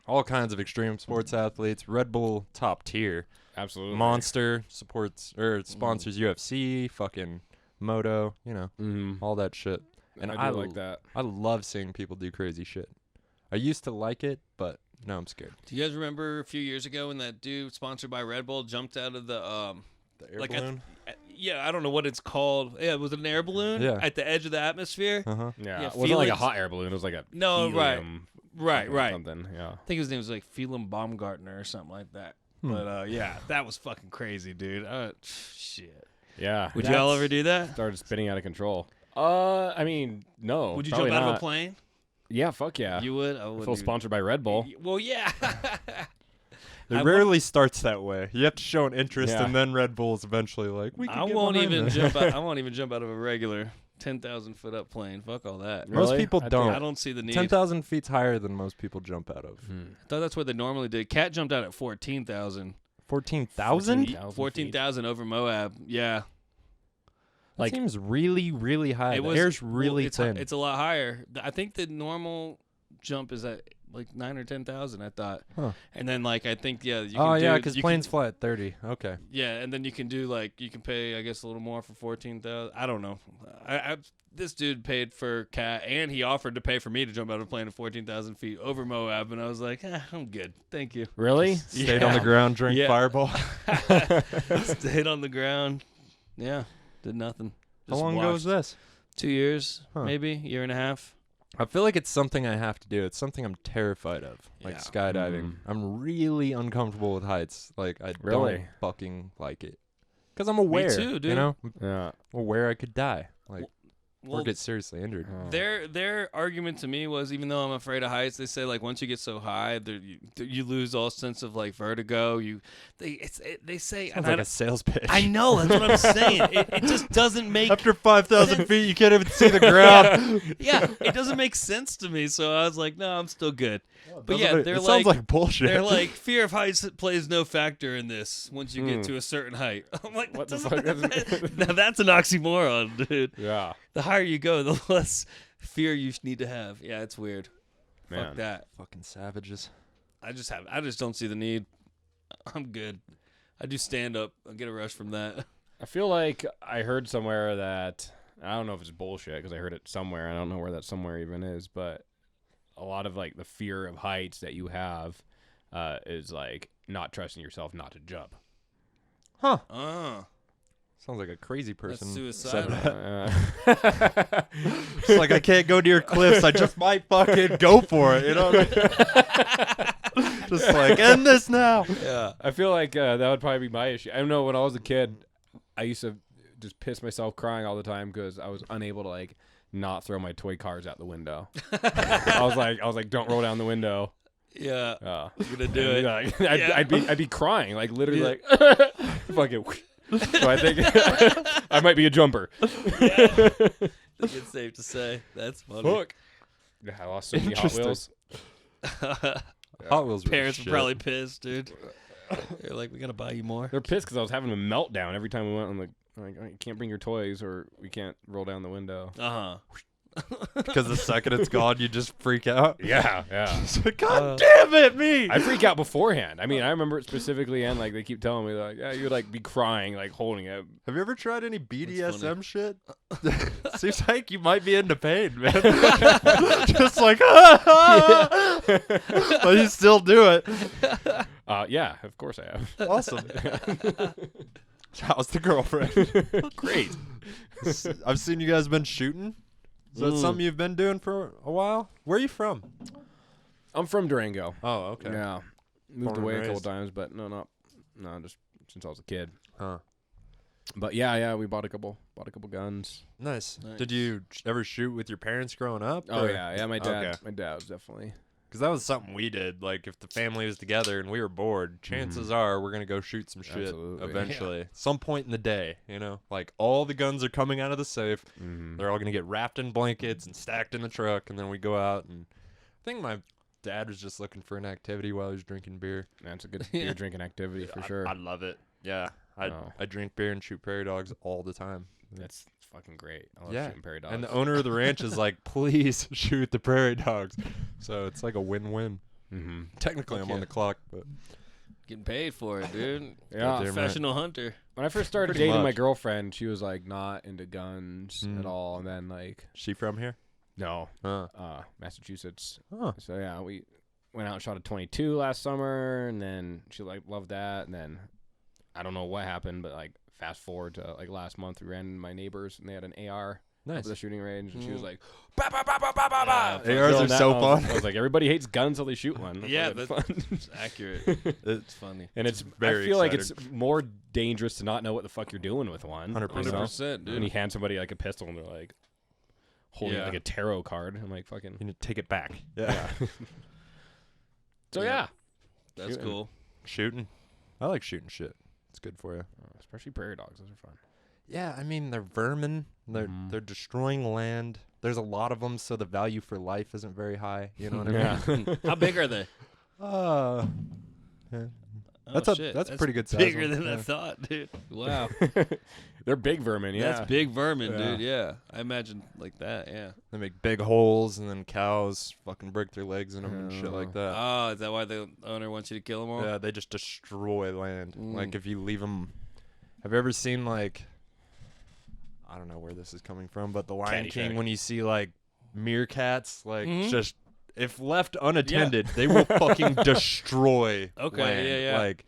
all kinds of extreme sports athletes. Red Bull, top tier. Absolutely. Monster supports or sponsors UFC, fucking Moto, you know, Mm-hmm. all that shit. And I do like that. I love seeing people do crazy shit. I used to like it, but now I'm scared. Do you guys remember a few years ago when that dude sponsored by Red Bull jumped out of the The air like balloon? yeah, I don't know what it's called. Yeah, was it an air balloon? Yeah. At the edge of the atmosphere? Uh-huh. Yeah, Yeah, it wasn't like a Felix- hot air balloon. It was like a No, right. helium Right. something. Yeah. I think his name was like Phelan Baumgartner or something like that. But yeah, that was fucking crazy, dude. Shit. Yeah. Would y'all ever do that? Started spinning out of control. I mean, no. Would you probably jump out of a not. plane? Yeah, fuck yeah. You would? I would. Full sponsored by Red Bull. Well, yeah. It I rarely starts that way. You have to show an interest, Yeah. and then Red Bull's eventually like, we can I get won't behind even this. jump out. I won't even jump out of a regular 10,000 foot up plane. Fuck all that. Most Really? people I think don't. I don't see the need. 10,000 feet's higher than most people jump out of. I thought that's what they normally did. Cat jumped out at 14,000. 14,000? 14,000 over Moab. Yeah. That Like- seems really, really high. The air's really thin. It's a lot higher. I think the normal jump is at like 9 or 10,000. I thought. Huh. And then like I think you can Oh, yeah, do- because you planes can, fly at 30. Okay. yeah, and then you can do like you can pay I guess a little more for 14,000. I don't know. This dude paid for Cat and he offered to pay for me to jump out of a plane at 14,000 feet over Moab, and I was like, I'm good, thank you. Really? Stayed on the ground, drank Yeah. Fireball. Stayed on the ground. Yeah, did nothing. How Just long ago was watched. this? 2 years, Huh. maybe year and a half. I feel like it's something I have to do. It's something I'm terrified of, like Yeah. skydiving. I'm really uncomfortable with heights. Like, I don't Really? fucking like it. Because I'm aware, too, dude. you know? Yeah. I'm aware I could die. Like, or Well, get seriously injured. their argument to me was, even though I'm afraid of heights, they say like once you get so high, you lose all sense of like vertigo. They say Sounds and like a sales pitch. I know, that's what I'm saying. It just doesn't make After 5,000 feet, you can't even see the ground. yeah, it doesn't make sense to me. So I was like, no, I'm still good. But yeah, Doesn't it? they're It like sounds like bullshit. they're like fear of heights plays no factor in this once you get to a certain height. I'm like, What the doesn't- fuck? now that's an oxymoron, dude. Yeah. The higher you go, the less fear you need to have. Yeah, it's weird. Man. Fuck that. Fucking savages. I just don't see the need. I'm good. I do stand up. I get a rush from that. I feel like I heard somewhere that, I don't know if it's bullshit because I heard it somewhere. I don't know where that somewhere even is, but a lot of like the fear of heights that you have is like not trusting yourself not to jump. Huh. Sounds like a crazy person. That's said suicidal. that. It's like, I can't go near cliffs. I just might fucking go for it. You know what I mean? Just like, end this now. Yeah. I feel like that would probably be my issue. I don't know. When I was a kid, I used to just piss myself crying all the time because I was unable to like not throw my toy cars out the window. I was like, don't roll down the window. Yeah. You're gonna do And, it. like, Yeah. I'd be crying, like literally, like fucking. So I think I might be a jumper. I think it's safe to say. That's funny. Fuck. Yeah, I lost so many Hot Wheels. Hot Wheels. Parents were probably pissed, dude. They're like, we gotta buy you more. They're pissed because I was having a meltdown every time we went on the. Like, you can't bring your toys, or we can't roll down the window. Because the second it's gone, you just freak out. Yeah. It's like, God damn it, me! I freak out beforehand. I mean, I remember it specifically, and like they keep telling me, like, yeah, you would like be crying, like holding it. Have you ever tried any BDSM shit? Seems like you might be into pain, man. Just like, but you still do it. Yeah, of course I have. Awesome. How's the girlfriend? Great. I've seen you guys been shooting. Is that something you've been doing for a while? Where are you from? I'm from Durango. Oh, okay. Yeah, moved Born and away a couple raised. times, but no, just since I was a kid. Huh. But yeah, we bought a couple guns. Nice. Did you ever shoot with your parents growing up? Oh or- yeah, my dad. Okay. My dad was definitely. Because that was something we did. Like, if the family was together and we were bored, chances are we're going to go shoot some shit Absolutely. eventually. Some point in the day, you know? Like, all the guns are coming out of the safe. Mm-hmm. They're all going to get wrapped in blankets and stacked in the truck, and then we go out. And I think my dad was just looking for an activity while he was drinking beer. That's a good beer drinking activity for sure. I love it. Yeah. I drink beer and shoot prairie dogs all the time. That's fucking great. I love Yeah. shooting prairie dogs. And the owner of the ranch is like, please shoot the prairie dogs. So it's like a win-win. Mm-hmm. Technically, I'm on the clock, but Getting paid for it, dude. Yeah. Damn right. Professional hunter. When I first started Pretty dating my much. girlfriend, she was like not into guns at all, and then like she from here? no, Huh. Massachusetts. Huh. So yeah, we went out and shot a 22 last summer, and then she like loved that, and then I don't know what happened, but like fast forward to like last month, we ran into my neighbors, and they had an AR up at the shooting range, and she was like, bah, bah, bah, bah, bah, bah, bah. ARs are so fun. I was like, everybody hates guns till they shoot one. Yeah, That's that's fun. it's accurate. It's funny. And it's very I feel like exciting. it's more dangerous to not know what the fuck you're doing with one. 100%. you know? 100%, dude. When you hand somebody like a pistol and they're like holding Yeah. like a tarot card. I'm like, fucking. You need to take it back. Yeah. So yeah, That's Shooting. cool. Shooting. I like shooting shit. It's good for you. especially prairie dogs. Those are fun. Yeah, I mean, they're vermin. They're destroying land. There's a lot of them, so the value for life isn't very high. You know what I mean? How big are they? Yeah. Oh, That's shit. a pretty good size Bigger one. than Yeah. I thought, dude. Wow. They're big vermin. Yeah. That's big vermin, Yeah. dude. Yeah. I imagine like that, yeah. They make big holes, and then cows fucking break their legs in them and shit like that. Oh, is that why the owner wants you to kill them all? Yeah, they just destroy land. Like, if you leave them... Have you ever seen, like... I don't know where this is coming from, but The Lion King, Caddyshack. when you see, like, meerkats, like, Mhm. just... If left unattended, they will fucking destroy Okay, land. yeah. Like,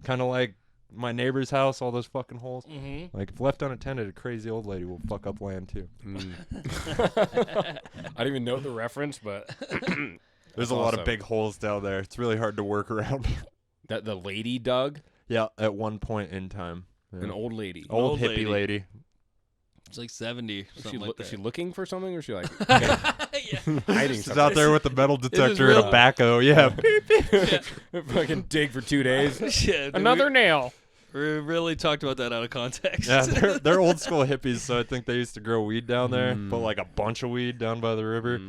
kind of like my neighbor's house, all those fucking holes. Mm-hmm. Like, if left unattended, a crazy old lady will fuck up land, too. I don't even know the reference, but There's a lot awesome. of big holes down there. It's really hard to work around. that the lady dug, Yeah, at one point in time. Yeah. an old lady. old old hippie lady. lady. It's like 70. Is Something like is she that. looking for something, or is she like Yeah. hiding She's something? out there with the metal detector real- and a backhoe. Yeah. Beep, beep. Fucking dig for 2 days. Yeah, dude, Another nail. We really talked about that out of context. Yeah, they're old school hippies, so I think they used to grow weed down there, put like a bunch of weed down by the river.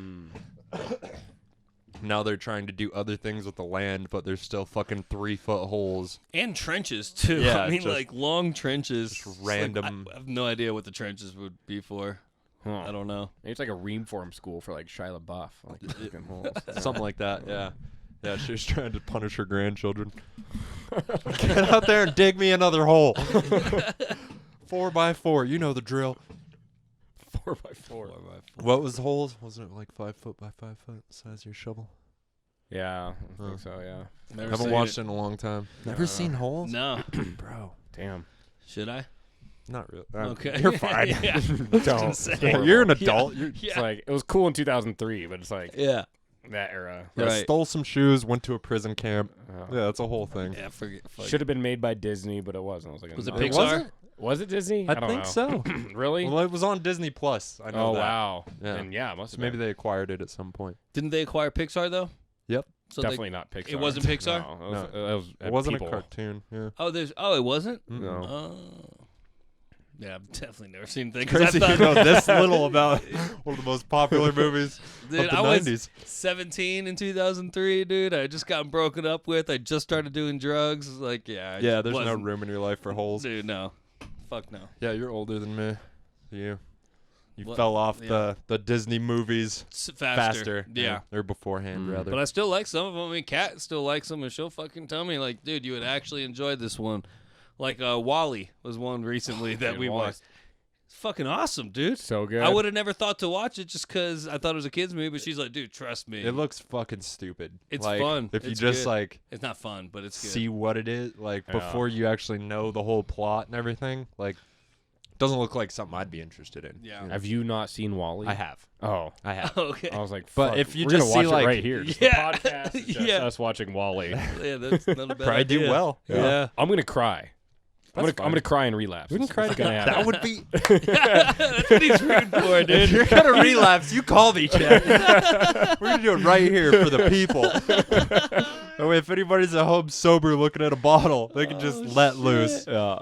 Now they're trying to do other things with the land, but there's still fucking 3-foot holes. And trenches, too. Yeah, I mean, just- like, long trenches. just It's like, random- I have no idea what the trenches would be for. I don't know. Maybe it's like a reform school for like Shia LaBeouf. Like fucking holes. Something like that, yeah. Yeah, she was trying to punish her grandchildren. Get out there and dig me another hole. 4x4, you know the drill. 4x4. What was the holes? Wasn't it like 5 foot by 5 foot? Size of your shovel? Yeah, I think so. Yeah. Never Haven't seen watched it in a long time. Never seen holes? No. Bro. Damn. Should I? Not really. Okay. You're fine. Yeah. Don't. You're an adult. It's like it was cool in 2003, but it's like Yeah. that era. Yeah, Right. stole some shoes, went to a prison camp. Yeah, that's a whole thing. Yeah, Should have been made by Disney, but it wasn't. I was like, Was it no. Pixar? Was it Disney? I don't think know. so. Really? Well, it was on Disney Plus. I know Oh that. wow. Yeah. And yeah, it must So have maybe been. they acquired it at some point. Didn't they acquire Pixar though? Yep. So Definitely not Pixar. It wasn't Pixar? No, it was It wasn't people. a cartoon. Yeah. it wasn't. No. Oh. Yeah, I've definitely never seen things. Crazy you know this little about one of the most popular movies Dude, of the I was 90s. 17 in 2003, dude. I just got broken up with. I just started doing drugs. Like, yeah. I Yeah, just there's no wasn't- room in your life for holes. Dude, no. Fuck no. Yeah, you're older than me. You What? fell off Yeah. the Disney movies faster. Yeah. Or beforehand, rather. But I still like some of them. I mean, Kat still likes them, and she'll fucking tell me, like, dude, you would actually enjoy this one. Like, Wall-E was one recently that dude, we Wall-E. watched. It's fucking awesome, dude. So good. I would have never thought to watch it just because I thought it was a kid's movie, but she's like, dude, trust me. It looks fucking stupid. It's like, fun. If you It's just good. like It's not fun, but it's good. see what it is, like Yeah. before you actually know the whole plot and everything, like doesn't look like something I'd be interested in. Yeah. you know? Have you not seen Wall-E? I have. Oh. I have. Okay. I was like, But fuck, if you we're just gonna watch see, it like- right here. Just Yeah. the podcast is just Yeah. us watching Wall-E. Yeah, that's not a bad Probably do idea. well. Yeah. I'm gonna cry. I'm gonna cry and relapse. We can It's cry gonna together. happen. That would be. That's what he's rooting for, dude. If you're gonna relapse, you call me, Chad. We're gonna do it right here for the people. That way, if anybody's at home sober looking at a bottle, they can just let loose. Yeah.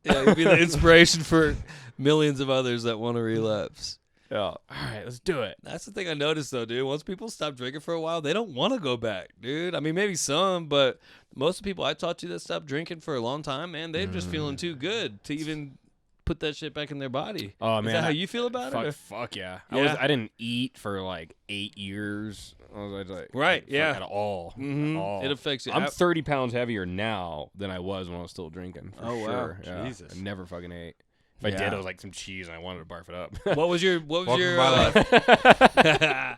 Yeah, you'd be the inspiration for millions of others that want to relapse. Yeah. All right, let's do it. That's the thing I noticed, though, dude. Once people stop drinking for a while, they don't want to go back, dude. I mean, maybe some, but most of the people I talked to that stopped drinking for a long time, man, they're just feeling too good to even put that shit back in their body. Oh Is man, that how you feel about it? Fuck yeah. Yeah? I didn't eat for like 8 years. I was like, Right, fuck, yeah. At all. Mhm. At all. It affects you. I'm 30 pounds heavier now than I was when I was still drinking. For Oh, wow. sure. Yeah. Jesus. I never fucking ate. If I Yeah. did, it was like some cheese and I wanted to barf it up. What was your Welcome to my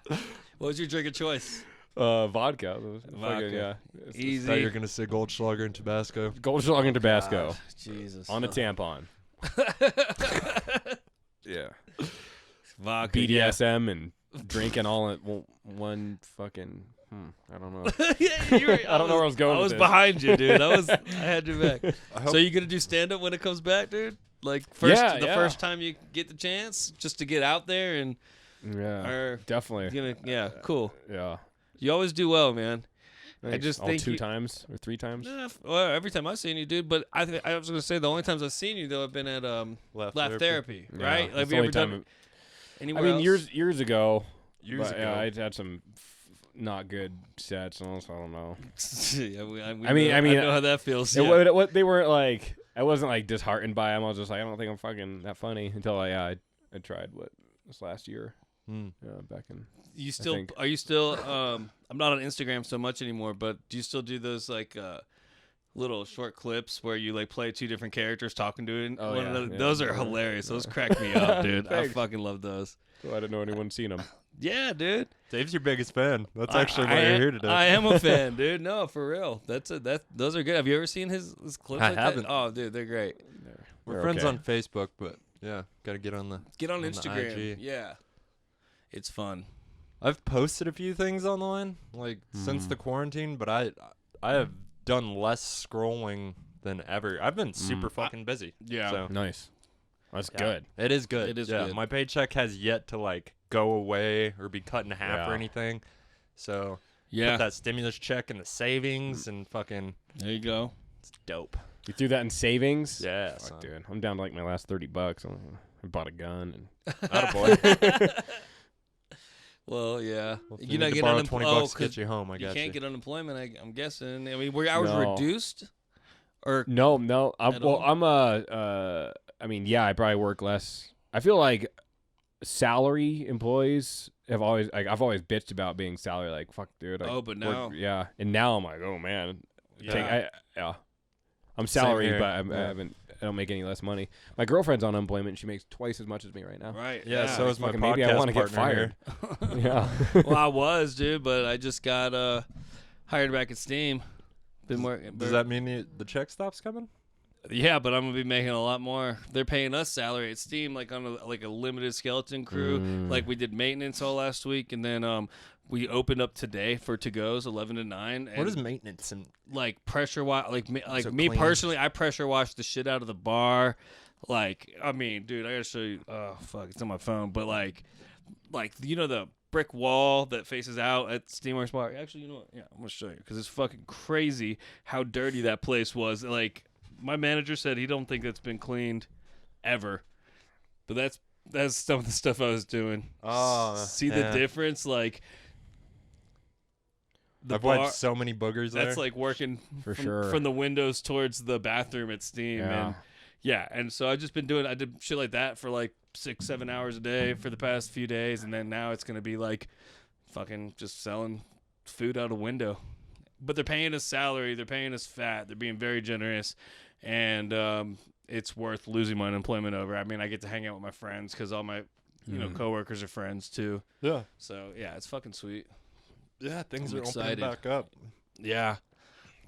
what was your drink of choice? Vodka. It was Vodka. fucking, yeah. I Easy. thought you were gonna say Goldschlager and Tabasco. Goldschlager and Tabasco Jesus. on a tampon. Yeah. Vodka. yeah. BDSM and drinking all at one fucking. I don't know. Yeah, you were- I don't know where I was going I with was this. behind you, dude. I had your back. I hope- So you gonna do stand up when it comes back, dude? Like first, Yeah, the yeah. first time you get the chance, just to get out there and Yeah. or Definitely. yeah, cool. Yeah. You always do well, man. Thanks. just all think two you- times or 3 times. Nah, well, every time I've seen you, dude. But I was gonna say the only times I've seen you though have been at Laugh Laugh Therapy, Yeah, right? that's Have the you only ever done time anywhere I mean, else? years ago. Years but, ago. Yeah, I had some not good sets, and also I don't know. Yeah, I mean- I know how that feels. It, Yeah. what they weren't like. I wasn't like disheartened by them. I was just like, I don't think I'm fucking that funny until I tried this last year. Back in. You still think. are you still I'm not on Instagram so much anymore, but do you still do those like little short clips where you like play 2 different characters talking to it? Oh, one yeah, another? yeah. Those are hilarious. Those crack me up, dude. I Thanks. fucking love those. So I didn't know anyone seen them. Yeah, dude. Dave's your biggest fan. That's I- actually I why you're am- here today. I am a fan, dude. No, for real. Those are good. Have you ever seen his clips? I like haven't. That? Oh, dude, they're great. We're They're friends okay. on Facebook, but yeah, gotta get on the. Get on On the Instagram. IG. Yeah, it's fun. I've posted a few things online like since the quarantine, but I have done less scrolling than ever. I've been super fucking busy. Yeah. So, Nice. That's yeah, good. It is good. It is yeah, good. My paycheck has yet to like go away or be cut in half or Yeah. anything. So Yeah. put that stimulus check in the savings and fucking There you go. it's dope. You threw that in savings? Yeah, Fuck, son. dude. I'm down to like my last $30. I bought a gun and Attaboy. Well, yeah. Well, if You're you not need to getting borrow unemployment. 20 bucks to get you home. I You got can't you. get unemployment. I'm guessing. I mean, were your hours No. reduced? Or No. At all? I'm I mean, yeah, I probably work less. I feel like salary employees have always like I've always bitched about being salary like fuck dude. I Oh, but work- now- yeah, and now I'm like, oh man, Yeah. I'm Same salaried, here. but Yeah. I don't make any less money. My girlfriend's on unemployment. And she makes twice as much as me right now. right? Yeah, so is my Fucking podcast maybe I want to get partner fired. here. Yeah. Well, I was, dude, but I just got hired back at Steam. Been working. Does that mean the check stops coming? Yeah, but I'm gonna be making a lot more. They're paying us salary at Steam, like on a limited skeleton crew. Like we did maintenance all last week, and then we opened up today for to-goes 11 to 9. And What is maintenance and like pressure wash? Like me clean. personally, I pressure wash the shit out of the bar. Like, I mean, dude, I gotta show you. Oh fuck, it's on my phone. But like you know the brick wall that faces out at Steamworks Bar. Actually, you know what? Yeah, I'm gonna show you because it's fucking crazy how dirty that place was. Like, my manager said he don't think it's been cleaned ever. But that's some of the stuff I was doing. Oh, see the difference? Like, I've wiped so many boogers there. That's like working sure from the windows towards the bathroom at Steam. Yeah. And so I did shit like that for like 6-7 hours a day for the past few days, and then now it's gonna be like fucking just selling food out a window. But they're paying us salary, they're paying us fat, they're being very generous, and it's worth losing my unemployment over. I mean, I get to hang out with my friends because all my coworkers are friends too. Yeah. So yeah, it's fucking sweet. Yeah, things I'm are excited. opening back up. Yeah.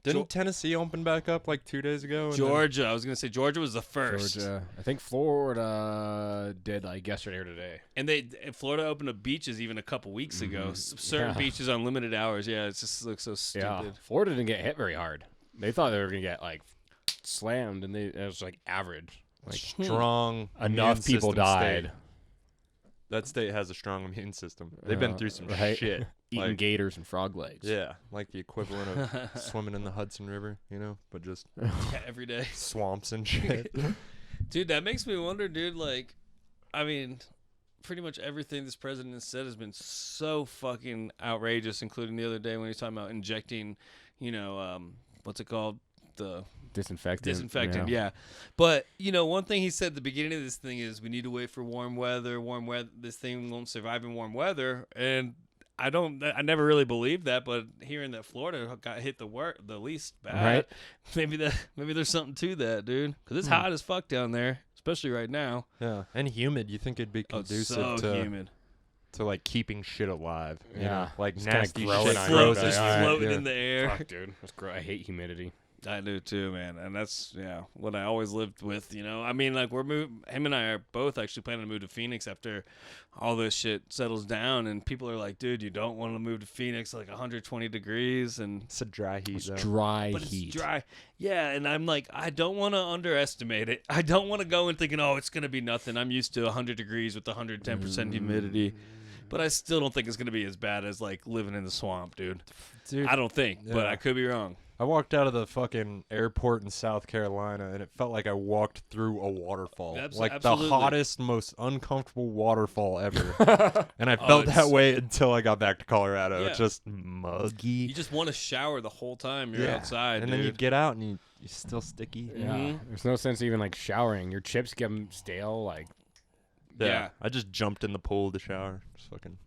Didn't Tennessee open back up like 2 days ago? And Georgia. I was going to say Georgia was the first. Georgia. I think Florida did like yesterday or today. And Florida opened up beaches even a couple weeks ago. Certain beaches on limited hours. Yeah, it just looks so stupid. Yeah. Florida didn't get hit very hard. They thought they were going to get like slammed, and it was like average. Like strong. enough people died. State. That state has a strong immune system. They've been through some shit. Eating gators and frog legs. Yeah, like the equivalent of swimming in the Hudson River, but just every day. Swamps and shit. Dude, that makes me wonder, dude, like, I mean, pretty much everything this president has said has been so fucking outrageous, including the other day when he was talking about injecting, what's it called? The disinfectant, yeah. But, one thing he said at the beginning of this thing is we need to wait for warm weather. This thing won't survive in warm weather. And I never really believed that, but hearing that Florida got hit the least bad, maybe there's something to that, dude. Because it's hot as fuck down there, especially right now. Yeah, and humid. You think it'd be conducive humid. To like keeping shit alive. Yeah, like it's nasty growing shit just floating in the air. Fuck, dude. I hate humidity. I do too, man, and that's what I always lived with. I mean, like him and I are both actually planning to move to Phoenix after all this shit settles down, and people are like, "Dude, you don't want to move to Phoenix, like 120 degrees, and it's a dry heat. It's dry heat. It's dry, yeah." And I'm like, I don't want to underestimate it. I don't want to go in thinking, "Oh, it's gonna be nothing." I'm used to 100 degrees with 110% humidity. But I still don't think it's going to be as bad as, like, living in the swamp, dude. I don't think, but I could be wrong. I walked out of the fucking airport in South Carolina, and it felt like I walked through a waterfall. Like absolutely. The hottest, most uncomfortable waterfall ever. And I felt that way until I got back to Colorado. Yeah. It's just muggy. You just want to shower the whole time you're outside, and dude. then you get out, and you're still sticky. Yeah. There's no sense even, like, showering. Your chips get them stale, like... Yeah. I just jumped in the pool to shower. Just fucking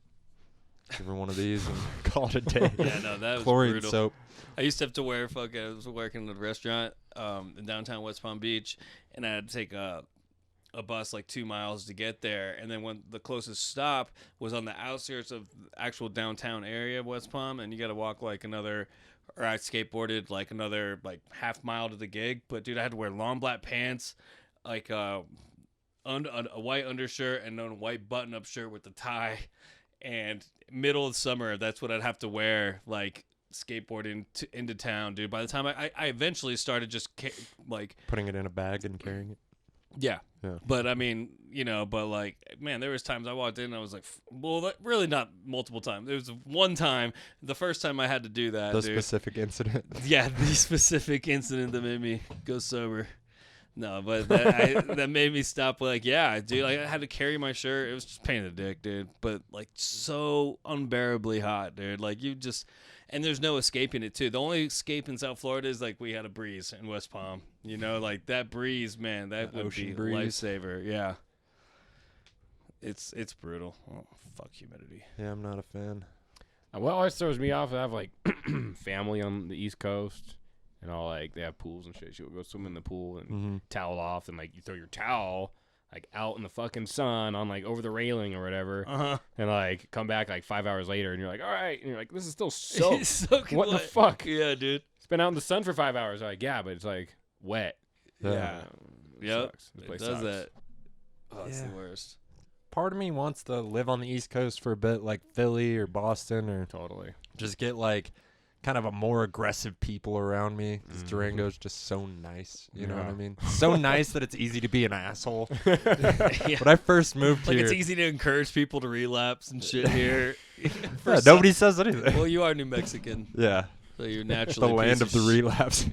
give her one of these and call it a day. Yeah, no, that was chlorine brutal. soap. I used to have to wear I was working at a restaurant in downtown West Palm Beach, and I had to take a bus like 2 miles to get there. And then when the closest stop was on the outskirts of the actual downtown area of West Palm, and you got to walk like I skateboarded like another like half mile to the gig. But dude, I had to wear long black pants, like a white undershirt and then a white button-up shirt with the tie. And middle of summer, that's what I'd have to wear, like skateboarding into town, dude. By the time I eventually started just putting it in a bag and carrying it. Yeah. But I mean, but like, man, there was times I walked in and I was like, well, really not multiple times. There was one time, the first time I had to do that. Specific incident. Yeah, the specific incident that made me go sober. No, but that made me stop. Like, yeah, dude, like, I had to carry my shirt. It was just pain in the dick, dude. But like, so unbearably hot, dude. Like, and there's no escaping it too. The only escape in South Florida is like we had a breeze in West Palm. Like that breeze, man, that would be a lifesaver. Yeah, it's brutal. Oh, fuck humidity. Yeah, I'm not a fan. What always throws me off, I have like family on the East Coast. And all like they have pools and shit. You'll go swim in the pool and towel off, and like you throw your towel like out in the fucking sun on like over the railing or whatever, and like come back like 5 hours later, and you're like, all right, and you're like, this is still soaked. What the fuck? Yeah, dude. It's been out in the sun for 5 hours. I'm like, yeah, but it's like wet. Yeah. Yep. Sucks. This It place does sucks. that. Oh, it's Yeah. the worst. Part of me wants to live on the East Coast for a bit, like Philly or Boston, or Totally. just get like kind of a more aggressive people around me. Because Mhm. Durango's just so nice. You know what I Yeah. mean? So nice that it's easy to be an asshole. Yeah. When I first moved Like here, it's easy to encourage people to relapse and shit here. For yeah, some- nobody says anything. Well, you are New Mexican, Yeah, so you're the naturally a land piece of the shit. relapse.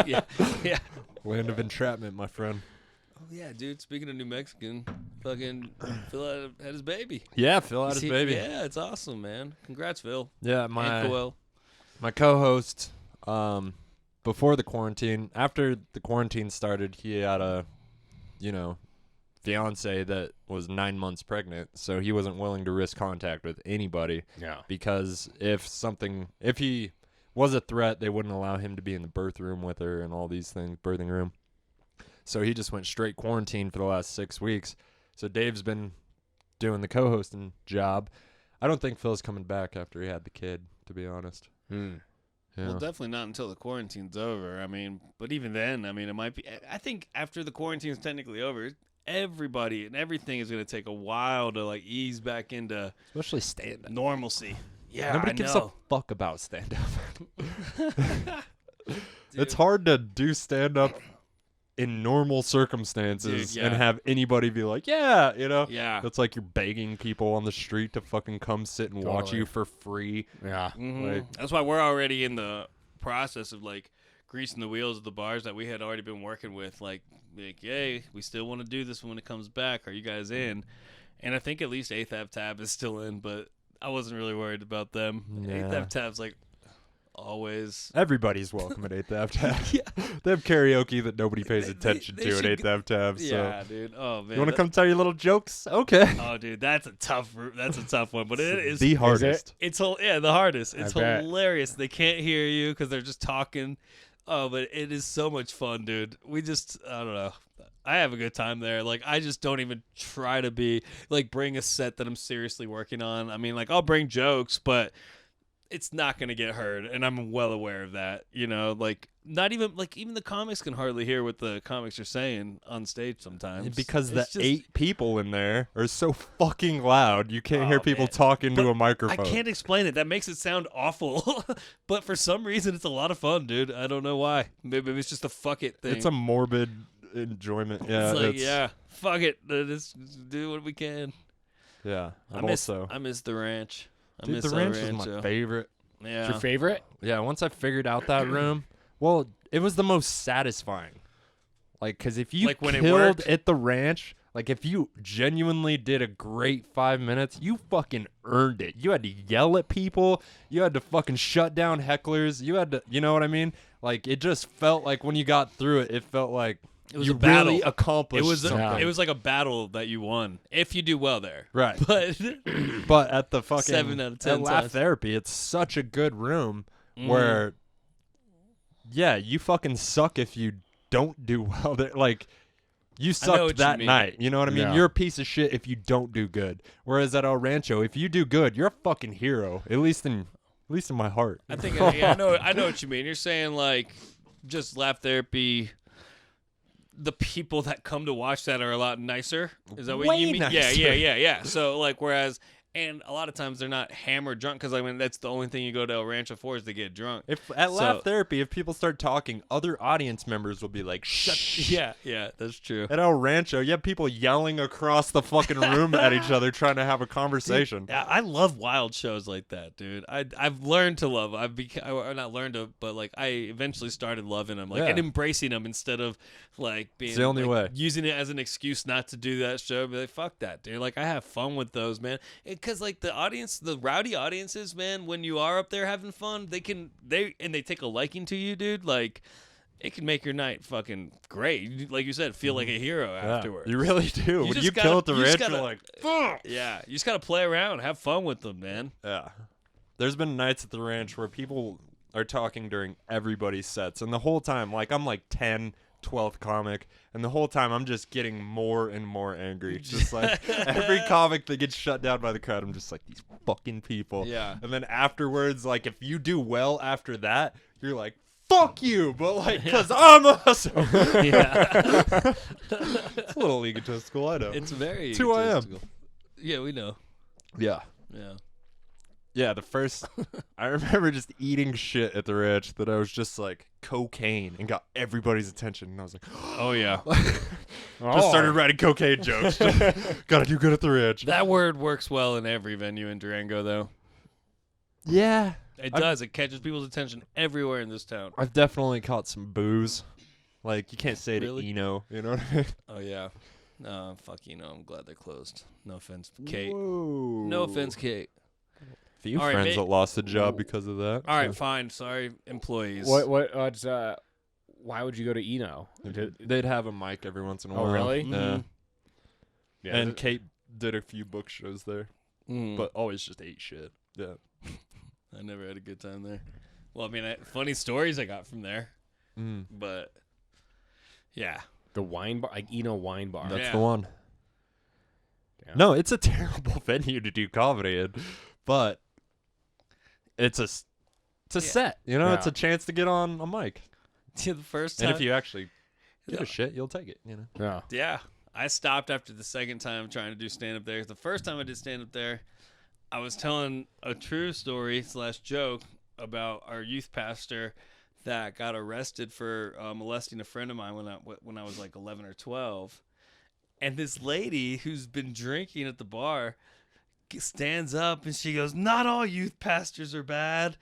Yeah. Yeah. Land of entrapment, my friend. Oh yeah, dude. Speaking of New Mexican, fucking Phil had his baby. Yeah, Phil had Is his he- baby. Yeah, it's awesome, man. Congrats, Phil. Yeah, And my Coel. co-host, before the quarantine, after the quarantine started, he had a, fiance that was 9 months pregnant, so he wasn't willing to risk contact with anybody Yeah. because if he was a threat, they wouldn't allow him to be in the birth room with her and all these things, birthing room. So he just went straight quarantine for the last 6 weeks. So Dave's been doing the co-hosting job. I don't think Phil's coming back after he had the kid, to be honest. Hmm. Yeah. Well, definitely not until the quarantine's over. I mean, but even then, I mean, it might be. I think after the quarantine's technically over, everybody and everything is going to take a while to like ease back into Especially stand-up. normalcy. Yeah, Nobody I gives know. a fuck about stand-up. It's hard to do stand-up in normal circumstances Dude, and yeah. have anybody be like, yeah, Yeah. It's like you're begging people on the street to fucking come sit and watch Totally. you for free. Yeah. Like- That's why we're already in the process of like greasing the wheels of the bars that we had already been working with. Like yay, we still want to do this when it comes back. Are you guys in? And I think at least 8th Ave Tab is still in, but I wasn't really worried about them. 8th Yeah. Ave Tab's like always. Everybody's welcome at 8th Ave Tab. Yeah. They have karaoke that nobody pays They- attention they to at should 8th Ave Tab. So. Yeah, dude. Oh man. You want to come tell your little jokes? Okay. Oh, dude, that's a tough one, but it is the hardest. It's the hardest. It's I bet. hilarious. They can't hear you because they're just talking. Oh, but it is so much fun, dude. I don't know. I have a good time there. Like, I just don't even try to be bring a set that I'm seriously working on. I mean, I'll bring jokes, but it's not gonna get heard, and I'm well aware of that. Not even even the comics can hardly hear what the comics are saying on stage sometimes Because It's the just- 8 people in there are so fucking loud, you can't hear Oh, people man. talk into But a microphone. I can't explain it. That makes it sound awful. But for some reason, it's a lot of fun, dude. I don't know why. Maybe it's just a fuck it thing. It's a morbid enjoyment. Yeah, it's fuck it. Let's do what we can. yeah. I miss the ranch. Dude, miss the El ranch is Rancho. my favorite. Yeah. What's your favorite? Yeah, once I figured out that room, well, it was the most satisfying. Because if you Like when it killed worked? at the ranch, if you genuinely did a great 5 minutes, you fucking earned it. You had to yell at people. You had to fucking shut down hecklers. You had to, you know what I mean? It just felt like when you got through it, it felt like It was you a battle. really accomplished It was something. it was like a battle that you won if you do well there. Right. But But at the fucking 7 out of 10 at Laugh times. Therapy, it's such a good room where, yeah, you fucking suck if you don't do well there. You what sucked you that mean. night. You know what I mean? Yeah. You're a piece of shit if you don't do good. Whereas at El Rancho, if you do good, you're a fucking hero. At least in my heart. I think I know what you mean. You're saying just Laugh Therapy. The people that come to watch that are a lot nicer. Is that what Way you mean? nicer. Yeah. So whereas, and a lot of times they're not hammered drunk because that's the only thing you go to El Rancho for is to get drunk. If at So- Laugh Therapy, if people start talking, other audience members will be like, shh. Yeah, that's true. At El Rancho, you have people yelling across the fucking room at each other trying to have a conversation. Yeah, I love wild shows like that, dude. I've learned to love. Not learned to, but I eventually started loving them, Yeah. and embracing them instead of being It's the only way. using it as an excuse not to do that show. Be like, fuck that, dude. I have fun with those, man. Because the audience, the rowdy audiences, man, when you are up there having fun, they take a liking to you, dude. It can make your night fucking great. Like you said, feel like a hero Yeah, afterwards. you really do. When just you kill at the you just ranch, you're gotta- like, fuck. Yeah, you just gotta play around, have fun with them, man. Yeah. There's been nights at the ranch where people are talking during everybody's sets. And the whole time, I'm 10, 12th comic. And the whole time, I'm just getting more and more angry. Just every comic that gets shut down by the crowd, I'm just like, these fucking people. Yeah. And then afterwards, if you do well after that, you're like, fuck you, but like, because I'm awesome. Yeah. It's a little egotistical, I know. It's very It's who I am. egotistical. Yeah, we know. Yeah. Yeah. Yeah, the first, I remember just eating shit at the ranch that I was just like cocaine and got everybody's attention. And I was like, Oh, yeah. just started writing cocaine jokes. Gotta do good at the ranch. That word works well in every venue in Durango, though. Yeah. It does. It catches people's attention everywhere in this town. I've definitely caught some booze. Like, you can't say it Really? to Eno, you know what I mean? Oh, yeah. Fuck you know. I'm glad they're closed. No offense, Kate. Whoa. No offense, Kate. Few All right, friends mate. that lost a job because of that. All right, fine. Sorry, employees. What's why would you go to Eno? They'd have a mic every once in a Oh, while. really? Yeah. Mhm. Yeah, And Kate did a few book shows there, Mm. but always just ate shit. Yeah. I never had a good time there. Well, I mean, funny stories I got from there, Mm. but yeah. the wine bar, like Eno Wine Bar. That's Yeah. the one. Yeah. No, it's a terrible venue to do comedy in, but it's a set. You know, it's Yeah. a chance to get on a mic. The first time. And if you actually give Yeah. a shit, you'll take it. You know. Yeah. Yeah. I stopped after the second time trying to do stand up there. The first time I did stand up there, I was telling a true story / joke about our youth pastor that got arrested for molesting a friend of mine when I was like 11 or 12. And this lady who's been drinking at the bar stands up and she goes, "Not all youth pastors are bad."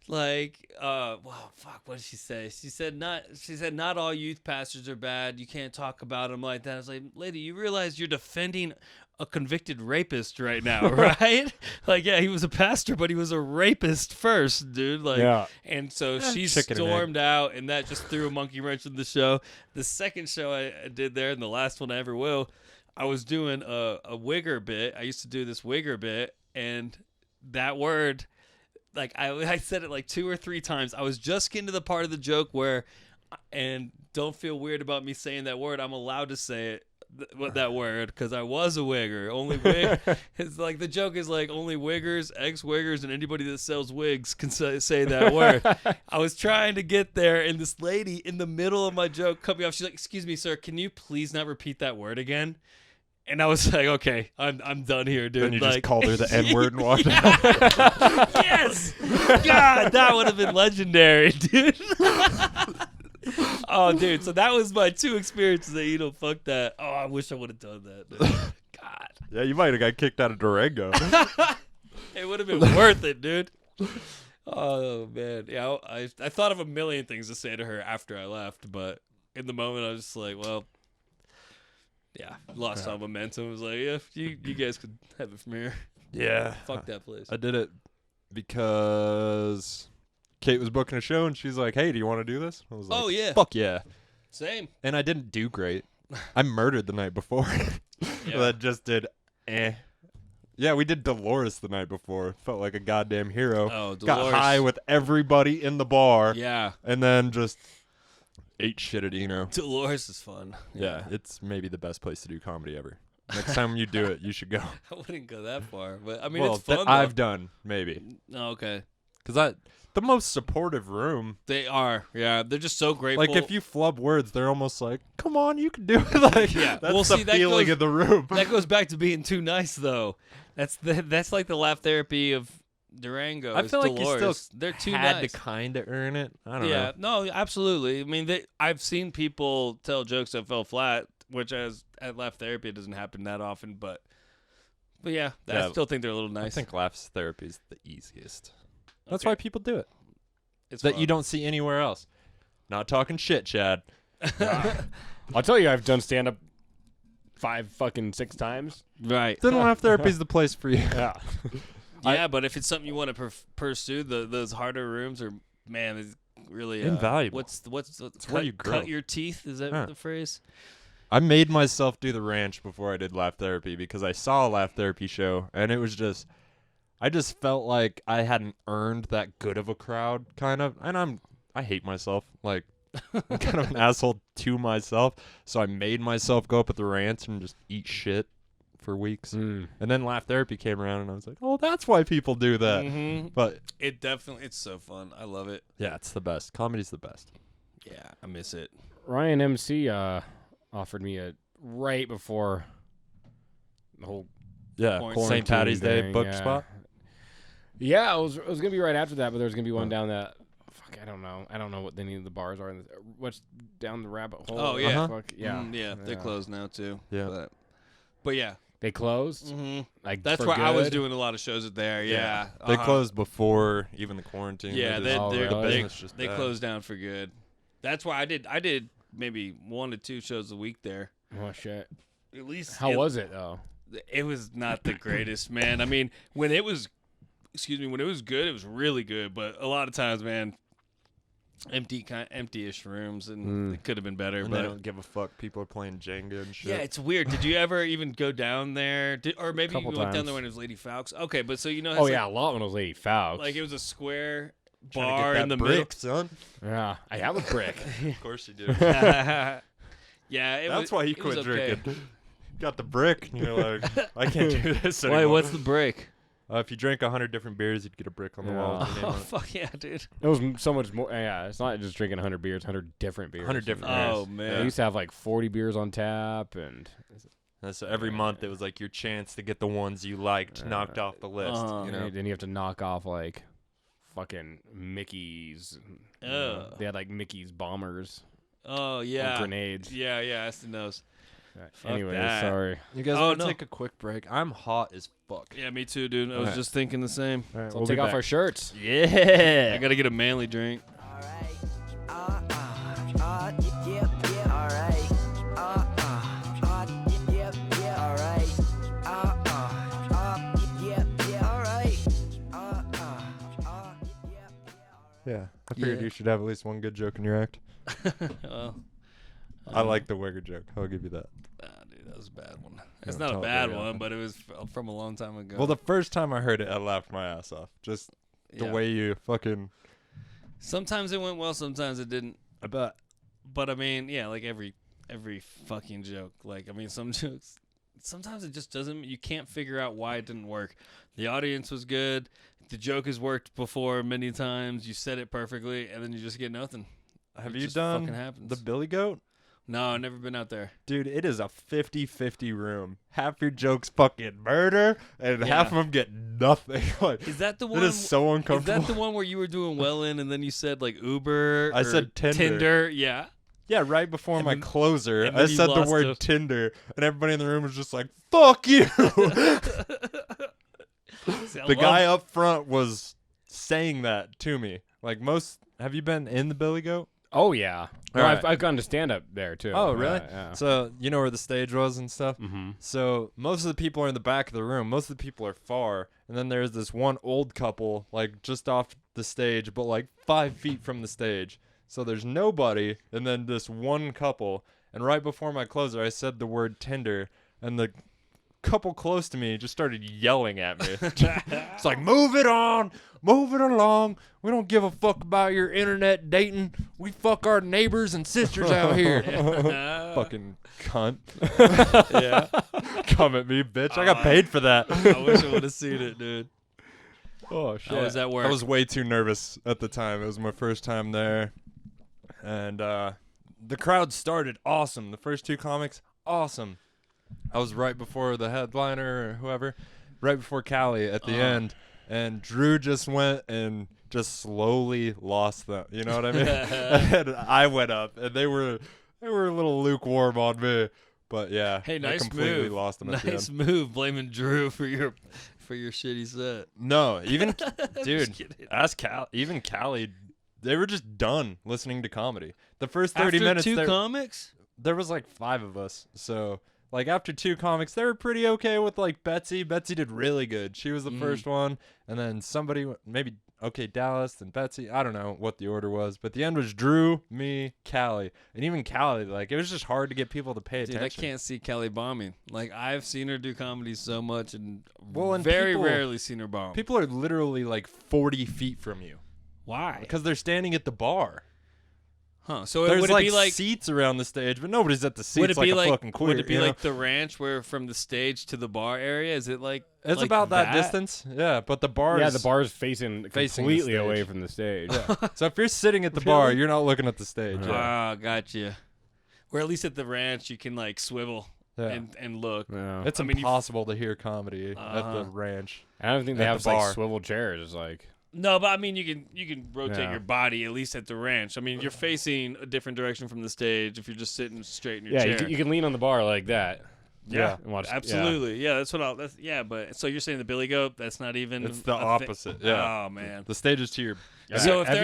Like, well, fuck, what did she say? She said not all youth pastors are bad. You can't talk about them like that. I was like, lady, you realize you're defending a convicted rapist right now, right? Like, yeah, he was a pastor, but he was a rapist first, dude. Like, Yeah. and so she chicken and egg. stormed out, and that just threw a monkey wrench in the show. The second show I did there, and the last one I ever will, I was doing a wigger bit. I used to do this wigger bit, and that word, like I said it like 2 or 3 times. I was just getting to the part of the joke where, and don't feel weird about me saying that word. I'm allowed to say it, that word, because I was a wigger. Only wig. It's like the joke is like only wiggers, ex-wiggers, and anybody that sells wigs can say that word. I was trying to get there, and this lady in the middle of my joke cut me off. She's like, "Excuse me, sir, can you please not repeat that word again?" And I was like, "Okay, I'm done here, dude." Then you like, just called her the N-word and walked out. Yes! God, that would have been legendary, dude. Oh, dude. So that was my 2 experiences that, fuck that. Oh, I wish I would have done that, dude. God. Yeah, you might have got kicked out of Durango. It would have been worth it, dude. Oh, man. Yeah, I thought of a million things to say to her after I left, but in the moment, I was just like, well, yeah, lost all momentum. I was like, yeah, you guys could have it from here. Yeah. Fuck that place. I did it because Kate was booking a show and she's like, "Hey, do you want to do this?" I was like, Oh, yeah. Fuck yeah. Same. And I didn't do great. I murdered the night before. Yeah. That just did Yeah, we did Dolores the night before. Felt like a goddamn hero. Oh, Got Dolores. high with everybody in the bar. Yeah. And then just ate shit at Eno. Dolores is fun. Yeah, it's maybe the best place to do comedy ever. Next time you do it, you should go. I wouldn't go that far, but I mean, well, it's fun. I've done, maybe. Oh, okay. Because the most supportive room. They are. Yeah, they're just so grateful. Like, if you flub words, they're almost like, "Come on, you can do it." Like, Yeah. that's Well, the see, that feeling goes- in the room. that goes back to being too nice, though. That's like the laugh therapy of Durango. I is feel like Dolores. you still they're too had nice. to kind of earn it. I don't Yeah, know. no, absolutely. I mean, I've seen people tell jokes that fell flat, which at laugh therapy it doesn't happen that often. But yeah, Yeah, I still think they're a little nice. I think laughs therapy is the easiest. That's Okay. why people do it. it's That fun. you don't see anywhere else. Not talking shit, Chad. I'll tell you, I've done stand up 6 times. right. Then laugh therapy is the place for you. Yeah. Yeah, but if it's something you want to pursue, those harder rooms are, man, it's really Invaluable. What's where cut, you grow. cut your teeth? Is that Huh. the phrase? I made myself do the ranch before I did laugh therapy because I saw a laugh therapy show and it was just, I just felt like I hadn't earned that good of a crowd, kind of. And I hate myself. Like, I'm kind of an asshole to myself. So I made myself go up at the ranch and just eat shit for weeks. And then Laugh Therapy came around, and I was like, oh, that's why people do that. But It's so fun. I love it. yeah, it's the best. Comedy's the best. Yeah, I miss it. Ryan MC offered me right before the whole Yeah, quarantine St. Patty's Day thing, book yeah. spot. Yeah, it was gonna be right after that, but there's gonna be one down that. Fuck, I don't know what any of the bars are. What's down the rabbit hole? Oh, yeah. Fuck, yeah. Yeah, they're closed now too. Yeah. But yeah. They closed. Like That's that's why I was doing a lot of shows at there. Yeah. They closed before even the quarantine. Yeah, They just- really? the business just they died. closed down for good. That's why I did maybe 1 to 2 shows a week there. Oh shit. At least How was it though? It was not the greatest, man. I mean, when it was good, it was really good. But a lot of times, man, empty-ish rooms, and it could have been better. And but they don't give a fuck. People are playing Jenga and shit. yeah, it's weird. Did you ever even go down there? Or maybe you Couple went down times. there when it was Lady Fowkes? Okay, but so you know, Oh yeah, a lot when it was Lady Fowkes. like it was a square Trying to bar get in that the brick, son. yeah, I have a brick. Of course you do. middle. Yeah, That's why you it was quit okay. drinking. Got the brick. And you're like, I can't do this Wait, anymore. what's the break? If you drank 100 different beers, you'd get a brick on the wall. with your name Oh on it. fuck yeah, dude! It was so much more. Yeah, it's not just drinking 100 beers, 100 different beers. 100 different Oh beers. I man, used to have like 40 beers on tap, and And so every month it was like your chance to get the ones you liked knocked off the list. You know, then you have to knock off like fucking Mickey's. Ugh. They had like Mickey's bombers, oh yeah, grenades. yeah, Aston knows. Fuck Anyway, that. sorry. you guys Oh, want to no. take a quick break? I'm hot as fuck. Yeah, me too, dude. I was Alright. just thinking the same. All right, So we'll take off our shirts. I gotta get a manly drink. Alright. Yeah, alright. Yeah, alright. Yeah, alright. Yeah, I figured Yeah. you should have at least one good joke in your act. Well, I like the Wigger joke. I'll give you that. dude, that was a bad one. It's Yeah, not a totally bad got one, it. but it was from a long time ago. Well, the first time I heard it, I laughed my ass off. Just the Yeah. way you fucking. Sometimes it went well, sometimes it didn't. I bet. But I mean, yeah, like every fucking joke. Like, I mean, some jokes, sometimes it just doesn't. You can't figure out why it didn't work. The audience was good. The joke has worked before many times. You said it perfectly, and then you just get nothing. Have It you just done fucking happens. the Billy Goat? No, I've never been out there. Dude, it is a 50-50 room. Half your jokes fucking murder, and half of them get nothing. Like, Is that the one? it is so Is uncomfortable. that the one where you were doing well in, and then you said like Uber? I or said Tinder. Yeah. Yeah, right before And my then- closer, and then I you said the lost word a- Tinder, and everybody in the room was just like, fuck you! The guy up front was saying that to me. Like have you been in the Billy Goat? Oh yeah. No, Alright. I've gone to stand up there too. Oh, really? Yeah. So, you know where the stage was and stuff? Mm-hmm. So, most of the people are in the back of the room. Most of the people are far. And then there's this one old couple, like, just off the stage, but, like, 5 feet from the stage. So, there's nobody, and then this one couple. And right before my closer, I said the word Tinder, and the couple close to me just started yelling at me. It's like, move it on, move it along. We don't give a fuck about your internet dating. We fuck our neighbors and sisters out here. Fucking cunt. Yeah. Come at me, bitch. I got paid for that. I wish I would have seen it, dude. Oh, shit. How was that work? I was way too nervous at the time. It was my first time there. And the crowd started awesome. The first 2 comics, awesome. I was right before the headliner or whoever, right before Callie at the end. And Drew just went and just slowly lost them. You know what I mean? And I went up, and they were a little lukewarm on me. But yeah, Hey, I nice completely move. lost them at the Nice end. move, blaming Drew for your shitty set. No, even dude, kidding. ask even Callie, they were just done listening to comedy. The first 30 After minutes 2 there, comics? there was like 5 of us. So, like after 2 comics, they were pretty okay with like Betsy. Betsy did really good. She was the first one, and then somebody maybe Dallas, then Betsy. I don't know what the order was, but the end was Drew, me, Callie. And even Callie, like it was just hard to get people to pay Dude, attention. I can't see Kelly bombing. Like, I've seen her do comedy so much, and And very people- rarely seen her bomb. People are literally like 40 feet from you Why? because they're standing at the bar. Huh. So There's would it be like seats around the stage, but nobody's at the seats would it like be a like fucking queer. would it be you know? like the ranch where from the stage to the bar area? Is it like It's like about that distance. Yeah, but the bar Yeah, is the bar's facing the completely away stage. from the stage. So if you're sitting at the bar, you're not looking at the stage. Yeah. Ah, gotcha. Or at least at the ranch, you can like swivel Yeah. and look. Yeah. It's I mean, impossible to hear comedy at the Uh-huh. ranch. I don't think they At have the like bar. swivel chairs. It's like No, but I mean, you can rotate Yeah. your body at least at the ranch. I mean, you're facing a different direction from the stage if you're just sitting straight in your yeah, chair. you can lean on the bar like that. Yeah. And watch, Absolutely, yeah. That's what I'll. That's yeah. But so you're saying the Billy Goat? That's not even. It's the a thi- opposite. Yeah. Oh man. The stage is to your. Yeah. So if Have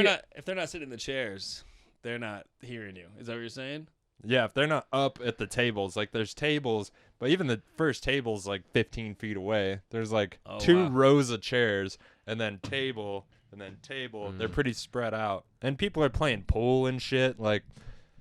they're not sitting in the chairs, they're not hearing you. Is that what you're saying? Yeah, if they're not up at the tables, like there's tables, but even the first table's like 15 feet away. There's like Oh, 2 wow. rows of chairs, and then table, and then table. Mm. They're pretty spread out, and people are playing pool and shit. Like,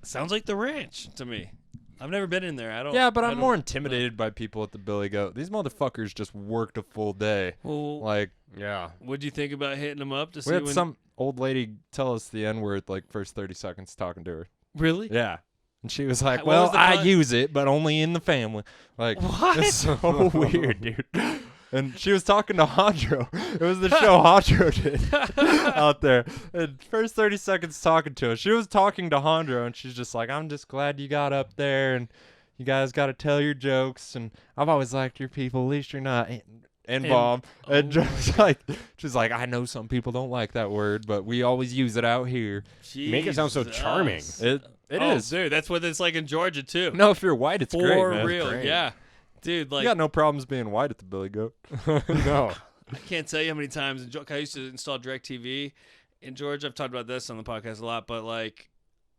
Sounds like the ranch to me. I've never been in there. I don't. yeah, but I I'm don't- more intimidated by people at the Billy Goat. These motherfuckers just worked a full day. Well, Like, Yeah. what'd you think about hitting them up to see we had when? some old lady tell us the N word like first 30 seconds talking to her. Really? Yeah. And she was like, What well, was the I pun? use it, but only in the family. Like, What? it's so weird, dude. And she was talking to Hondro. It was the show Hondro did out there. And first 30 seconds talking to us. She was talking to Hondro, and she's just like, I'm just glad you got up there, and you guys got to tell your jokes. And I've always liked your people. At least you're not N-bomb. And just like, she's like, I know some people don't like that word, but we always use it out here. You make it sound so charming. Jesus. It Oh, is. dude. That's what it's like in Georgia too. No, if you're white, it's great, For man. real, Great. yeah, dude. Like You got no problems being white at the Billy Goat. No. I can't tell you how many times in Georgia I used to install DirecTV in Georgia. I've talked about this on the podcast a lot, but like,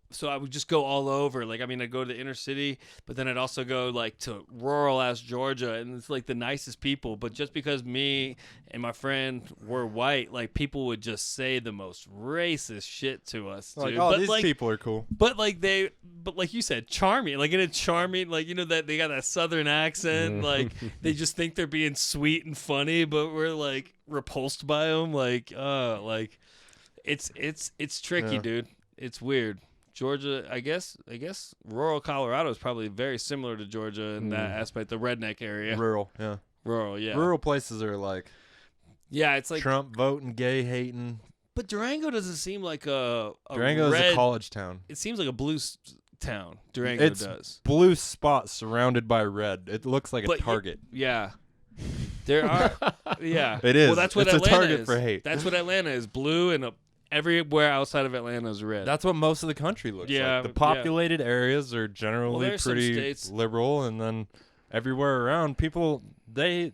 so I would just go all over. Like, I mean, I'd go to the inner city, but then I'd also go like to rural ass Georgia, and it's like the nicest people. But just because me and my friend were white, like people would just say the most racist shit to us, dude. Like, oh, but these like, people are cool. but like you said, charming. Like in a charming, like, you know, that they got that southern accent. Like they just think they're being sweet and funny, but we're like repulsed by them. Like it's tricky, Yeah. dude. It's weird. Georgia, I guess rural Colorado is probably very similar to Georgia in that aspect, the redneck area. Rural, yeah. Rural, yeah. Rural places are like Yeah, it's like, Trump voting, gay hating. but Durango doesn't seem like a Durango red, is a college town. it seems like a blue town. Durango It's does. blue spots surrounded by red. It looks like a But target. Yeah. There are, yeah. It is. Well, that's what It's a Atlanta target is. for hate. That's what Atlanta is. Blue, and everywhere outside of Atlanta is red. That's what most of the country looks Yeah, like. The yeah. populated areas are Well, generally there's some pretty states- liberal, and then everywhere around, people they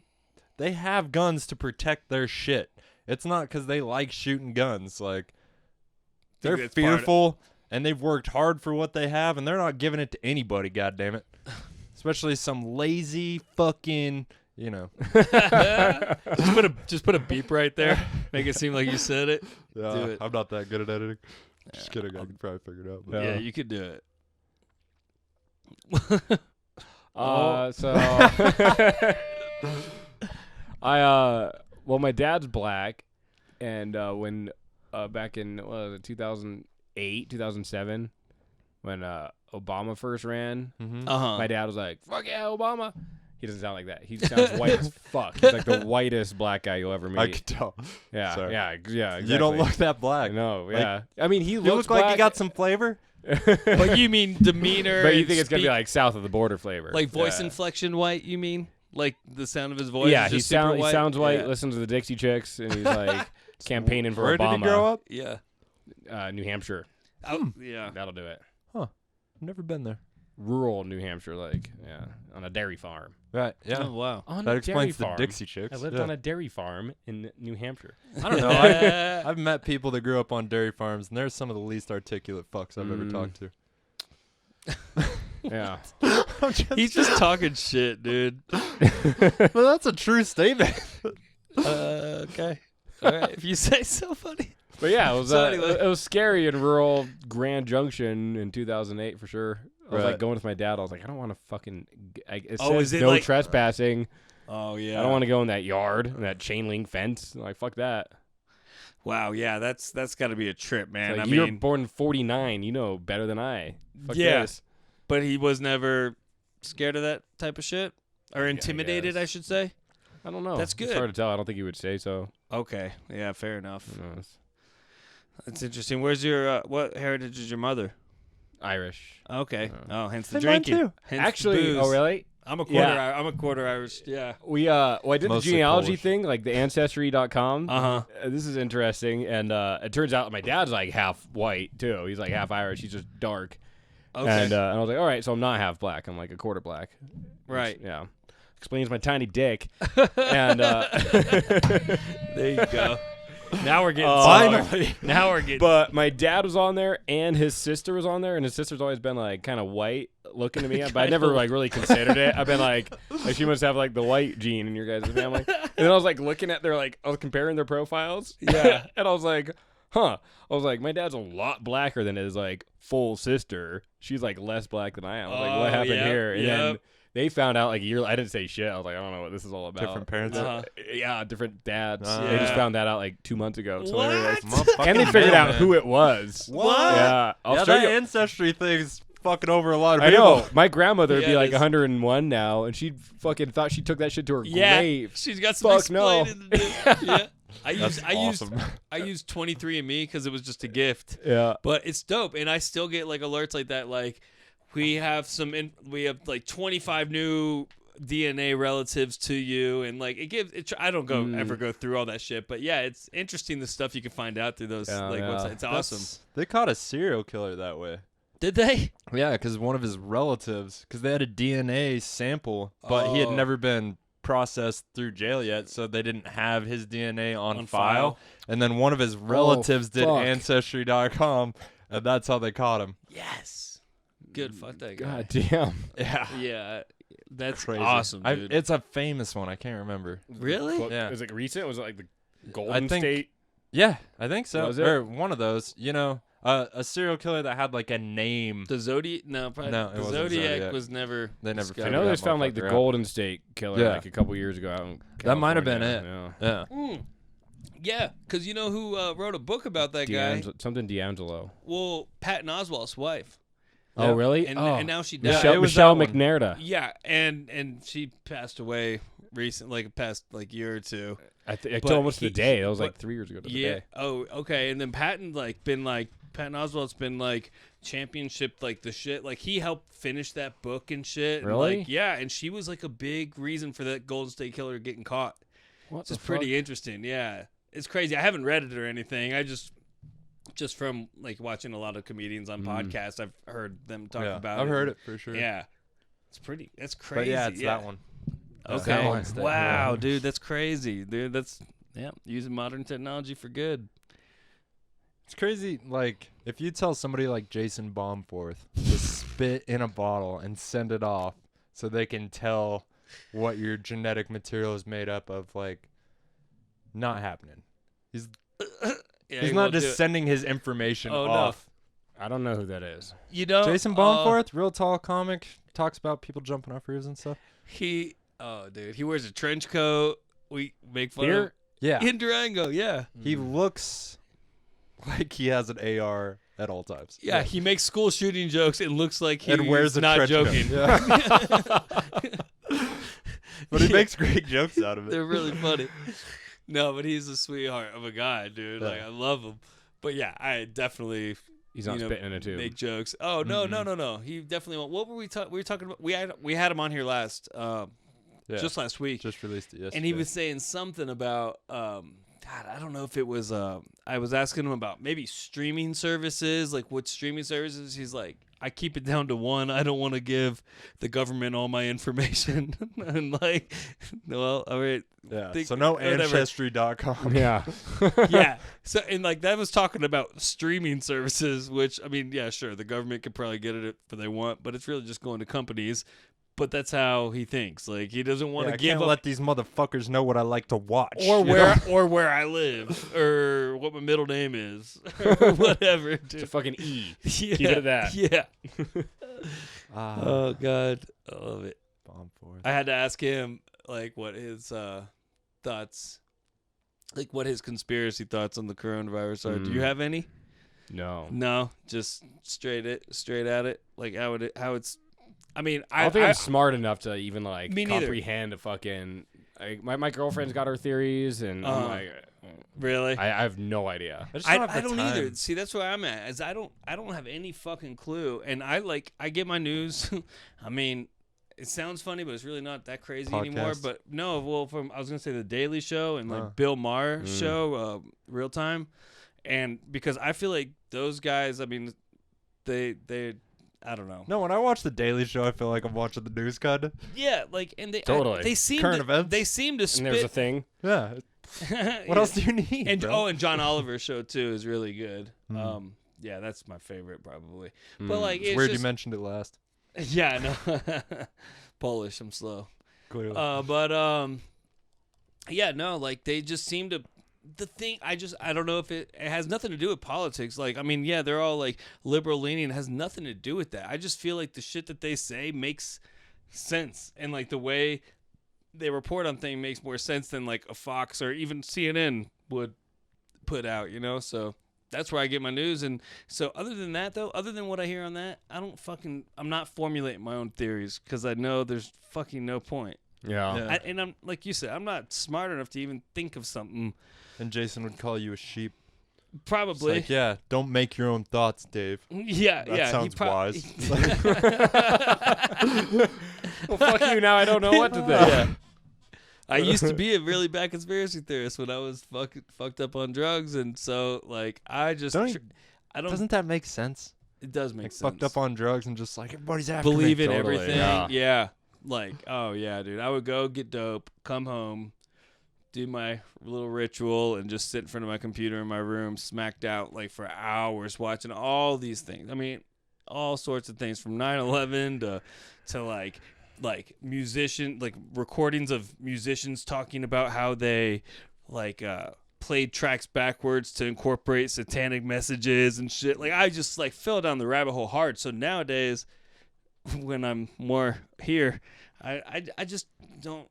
have guns to protect their shit. It's not because they like shooting guns. Like, they're that's part of- fearful, and they've worked hard for what they have, and they're not giving it to anybody. God damn it, especially some lazy fucking. You know, just put a beep right there. Make it seem like you said it. Do it. I'm not that good at editing. Just kidding. I can probably figure it out. but- Yeah, you could do it. So well, my dad's black, and when back in 2008, 2007, when Obama first ran, Mhm. my dad was like, "Fuck yeah, Obama." He doesn't sound like that. He sounds white as fuck. He's like the whitest black guy you'll ever meet. I could tell. yeah, Sorry. yeah, exactly. You don't look that black. No, Like, yeah. I mean, he You looks look like you black, got some flavor. But you mean demeanor? but you and think it's gonna be speak- like south of the border flavor, like voice yeah. inflection white? You mean like the sound of his voice? Yeah, is he just super white? sounds white. Yeah. Listens to the Dixie Chicks, and he's like campaigning for Where Obama. did he grow up? Yeah. New Hampshire. Yeah. That'll do it. Never been there. Rural New Hampshire, like on a dairy farm. Right. Yeah. Oh wow. On That a explains dairy the farm. Dixie Chicks. I lived yeah. on a dairy farm in New Hampshire. I don't know. I've met people that grew up on dairy farms, and they're some of the least articulate fucks I've ever talked to. Yeah. He's just talking shit, dude. But that's a true statement. Okay. All right. If you say so, buddy. But yeah, it was So anyway. it was scary in rural Grand Junction in 2008 for sure. I was Right. like going with my dad. I was like, I don't want to fucking. It Oh, says is it no like- trespassing. Oh yeah. I don't want to go in that yard, in that chain link fence. Like fuck that. Wow, yeah, that's got to be a trip, man. Like, I you're mean, born in 49. You know better than I. Fuck Yeah. this. but he was never scared of that type of shit or intimidated, I guess. should say. I don't know. That's It's good. hard to tell. I don't think he would say so. Okay, yeah, fair enough. Who knows? That's interesting. Where's your what heritage is your mother? Irish. Okay. Oh, hence the And mine drinking. too. Hence the Actually, booze. oh really? I'm a quarter. Yeah. I'm a quarter Irish. Yeah. We well, I did Mostly the genealogy Polish. thing, like the ancestry.com. Uh-huh. This is interesting, and it turns out my dad's like half white too. He's like half Irish. He's just dark. Okay. And I was like, all right, so I'm not half black. I'm like a quarter black. Right. Yeah. Explains my tiny dick. And There you go. Now we're getting Finally. Now we're getting. but my dad was on there, and his sister was on there, and his sister's always been like kind of white looking to me, but I never like really considered it. I've been like she must have like the white gene in your guys' family. And then I was like looking at their I was comparing their profiles. Yeah. And I was like, huh. I was like, my dad's a lot blacker than his like full sister. She's like less black than I am. I was like, what happened yep, here? And then yep. they found out like a year. I didn't say shit. I was like, I don't know what this is all about. Different parents. Yeah, different dads. Uh, They just Yeah. found that out like 2 months ago. So they were like, Motherfucking and they figured out mailman. who it was. What? Yeah, I'll Yeah, show that you. ancestry thing's fucking over a lot of I people. know. My grandmother would Yeah, be it like is. 101 now, and she fucking thought she took that shit to her Yeah. grave. She's got some Fuck no. explaining to do. Yeah. That's awesome. I used 23andMe because it was just a gift. Yeah. But it's dope, and I still get like alerts like that. Like we have we have like 25 new DNA relatives to you, and like it gives. I don't ever go through all that shit, but yeah, it's interesting the stuff you can find out through those websites. It's awesome. They caught a serial killer that way. Did they? Yeah, because one of his relatives, because they had a DNA sample, but he had Oh. never been processed through jail yet, so they didn't have his DNA on On file. file. And then one of his relatives did fuck. Ancestry.com, and that's how they caught him. Yes. Good. Fuck that guy. God damn. Yeah. Yeah, that's Crazy. awesome, dude. It's a famous one. I can't remember. Really? What, Yeah. Was it recent? Was it like the Golden think- State? Yeah, I think so. Was it? Or one of those. You know, a serial killer that had like a name. The Zodiac? No, probably. No, it the wasn't Zodiac Zodiac. was never. They never discovered. I know figured they that just found like the motherfucker out. Golden State killer Yeah. like a couple years ago out in That might have been California. it. Yeah. Yeah. Yeah, because you know who wrote a book about that guy? Something D'Angelo. Well, Patton Oswalt's wife. Oh, Yeah. really? And, oh. and now she died. Yeah, Michelle, it was Michelle that one. McNairda. Yeah, and she passed away recently, like past like year or two. I But told almost he- the day. That was like but- 3 years ago to the Yeah. day. Oh, okay. And then Patton Oswalt's been like championship like the shit. Like he helped finish that book and shit. And, Really? like, yeah, and she was like a big reason for that Golden State Killer getting caught. What It's pretty interesting. Yeah, it's crazy. I haven't read it or anything. I just from like watching a lot of comedians on podcasts, I've heard them talk Yeah, about it. I've heard it for sure. Yeah, it's But crazy. yeah, it's that one. Okay. Golden State. Wow, Yeah. dude, that's crazy, dude. That's using modern technology for good. It's crazy, like, if you tell somebody like Jason Baumforth to spit in a bottle and send it off so they can tell what your genetic material is made up of, like, not happening. He's Yeah, he's he not won't do just it. sending his information Oh, no. off. I don't know who that is. You know, Jason Baumforth, real tall comic, talks about people jumping off roofs and stuff. He wears a trench coat. We make fun Here? of Yeah. in Durango. Yeah, He looks like he has an AR at all times. yeah. He makes school shooting jokes and looks like he's And wears a not trench coat. joking. Yeah. But he makes great jokes out of it. They're really funny. No, but he's a sweetheart of a guy, dude. Yeah. Like I love him. But yeah, I definitely He's not spitting in a tube. make jokes. Oh no. He definitely won't. What were we talking? We were talking about. We had him on here Yeah. just last week. Just released it yesterday. And he was saying something about God, I don't know if it was I was asking him about maybe streaming services, like what streaming services. He's like, I keep it down to one. I don't want to give the government all my information. And like, well, all right. Yeah. think- So no whatever. ancestry.com. Yeah. Yeah. So and like that was talking about streaming services, which I mean, yeah, sure, the government could probably get it if they want, but it's really just going to companies. But that's how he thinks. Like he doesn't want I to give can't up let these motherfuckers know what I like to watch. or you where know? or where I live or what my middle name is or whatever. It's a Dude. fucking E. Yeah. Keep it at that. Yeah. Ah, Oh God, I love it. Baumforth. I had to ask him like what his thoughts like what his conspiracy thoughts on the coronavirus are. Do you have any? No. No, just straight at it. Like how it's. I mean, I don't think I'm smart enough to even like Me neither. comprehend a fucking. My girlfriend's got her theories, and I'm like, really. I have no idea. I don't either. See, that's where I'm at. Is I don't have any fucking clue, and I get my news. I mean, it sounds funny, but it's really not that crazy anymore. But no, well, I was gonna say the Daily Show and like Bill Maher's show, Real Time, and because I feel like those guys. I mean, they. I don't know. No, when I watch the Daily Show, I feel like I'm watching the news kind of. Yeah, like, and Totally. Current events. They seem to spit. And there's a thing. Yeah. What else do you need? And bro? and John Oliver's show too is really good. Yeah, that's my favorite probably. But like, it's weird you mentioned it last. Yeah, no. Polish. I'm slow. Clearly. Yeah, no, like they just seem to. The thing, I don't know if it has nothing to do with politics. Like, I mean, yeah, they're all like liberal leaning. It has nothing to do with that. I just feel like the shit that they say makes sense, and like the way they report on things makes more sense than like a Fox or even CNN would put out. You know, so that's where I get my news. And so, other than that, though, other than what I hear on that, I'm not formulating my own theories because I know there's fucking no point. Yeah. And I'm like you said, I'm not smart enough to even think of something. And Jason would call you a sheep. Probably. It's like, yeah, don't make your own thoughts, Dave. Yeah, that yeah. sounds wise. Well, fuck you. Now I don't know what to think. Yeah. I used to be a really bad conspiracy theorist when I was fucked up on drugs, and so like I just Doesn't that make sense? It does make like, sense. Fucked up on drugs and just like everybody's after Believe me. in Totally, everything. yeah. Like, oh yeah, dude. I would go get dope, come home, do my little ritual, and just sit in front of my computer in my room, smacked out like for hours, watching all these things. I mean, all sorts of things from 9/11 to like recordings of musicians talking about how they played tracks backwards to incorporate satanic messages and shit. Like I just like fell down the rabbit hole hard. So nowadays, when I'm more here, I just don't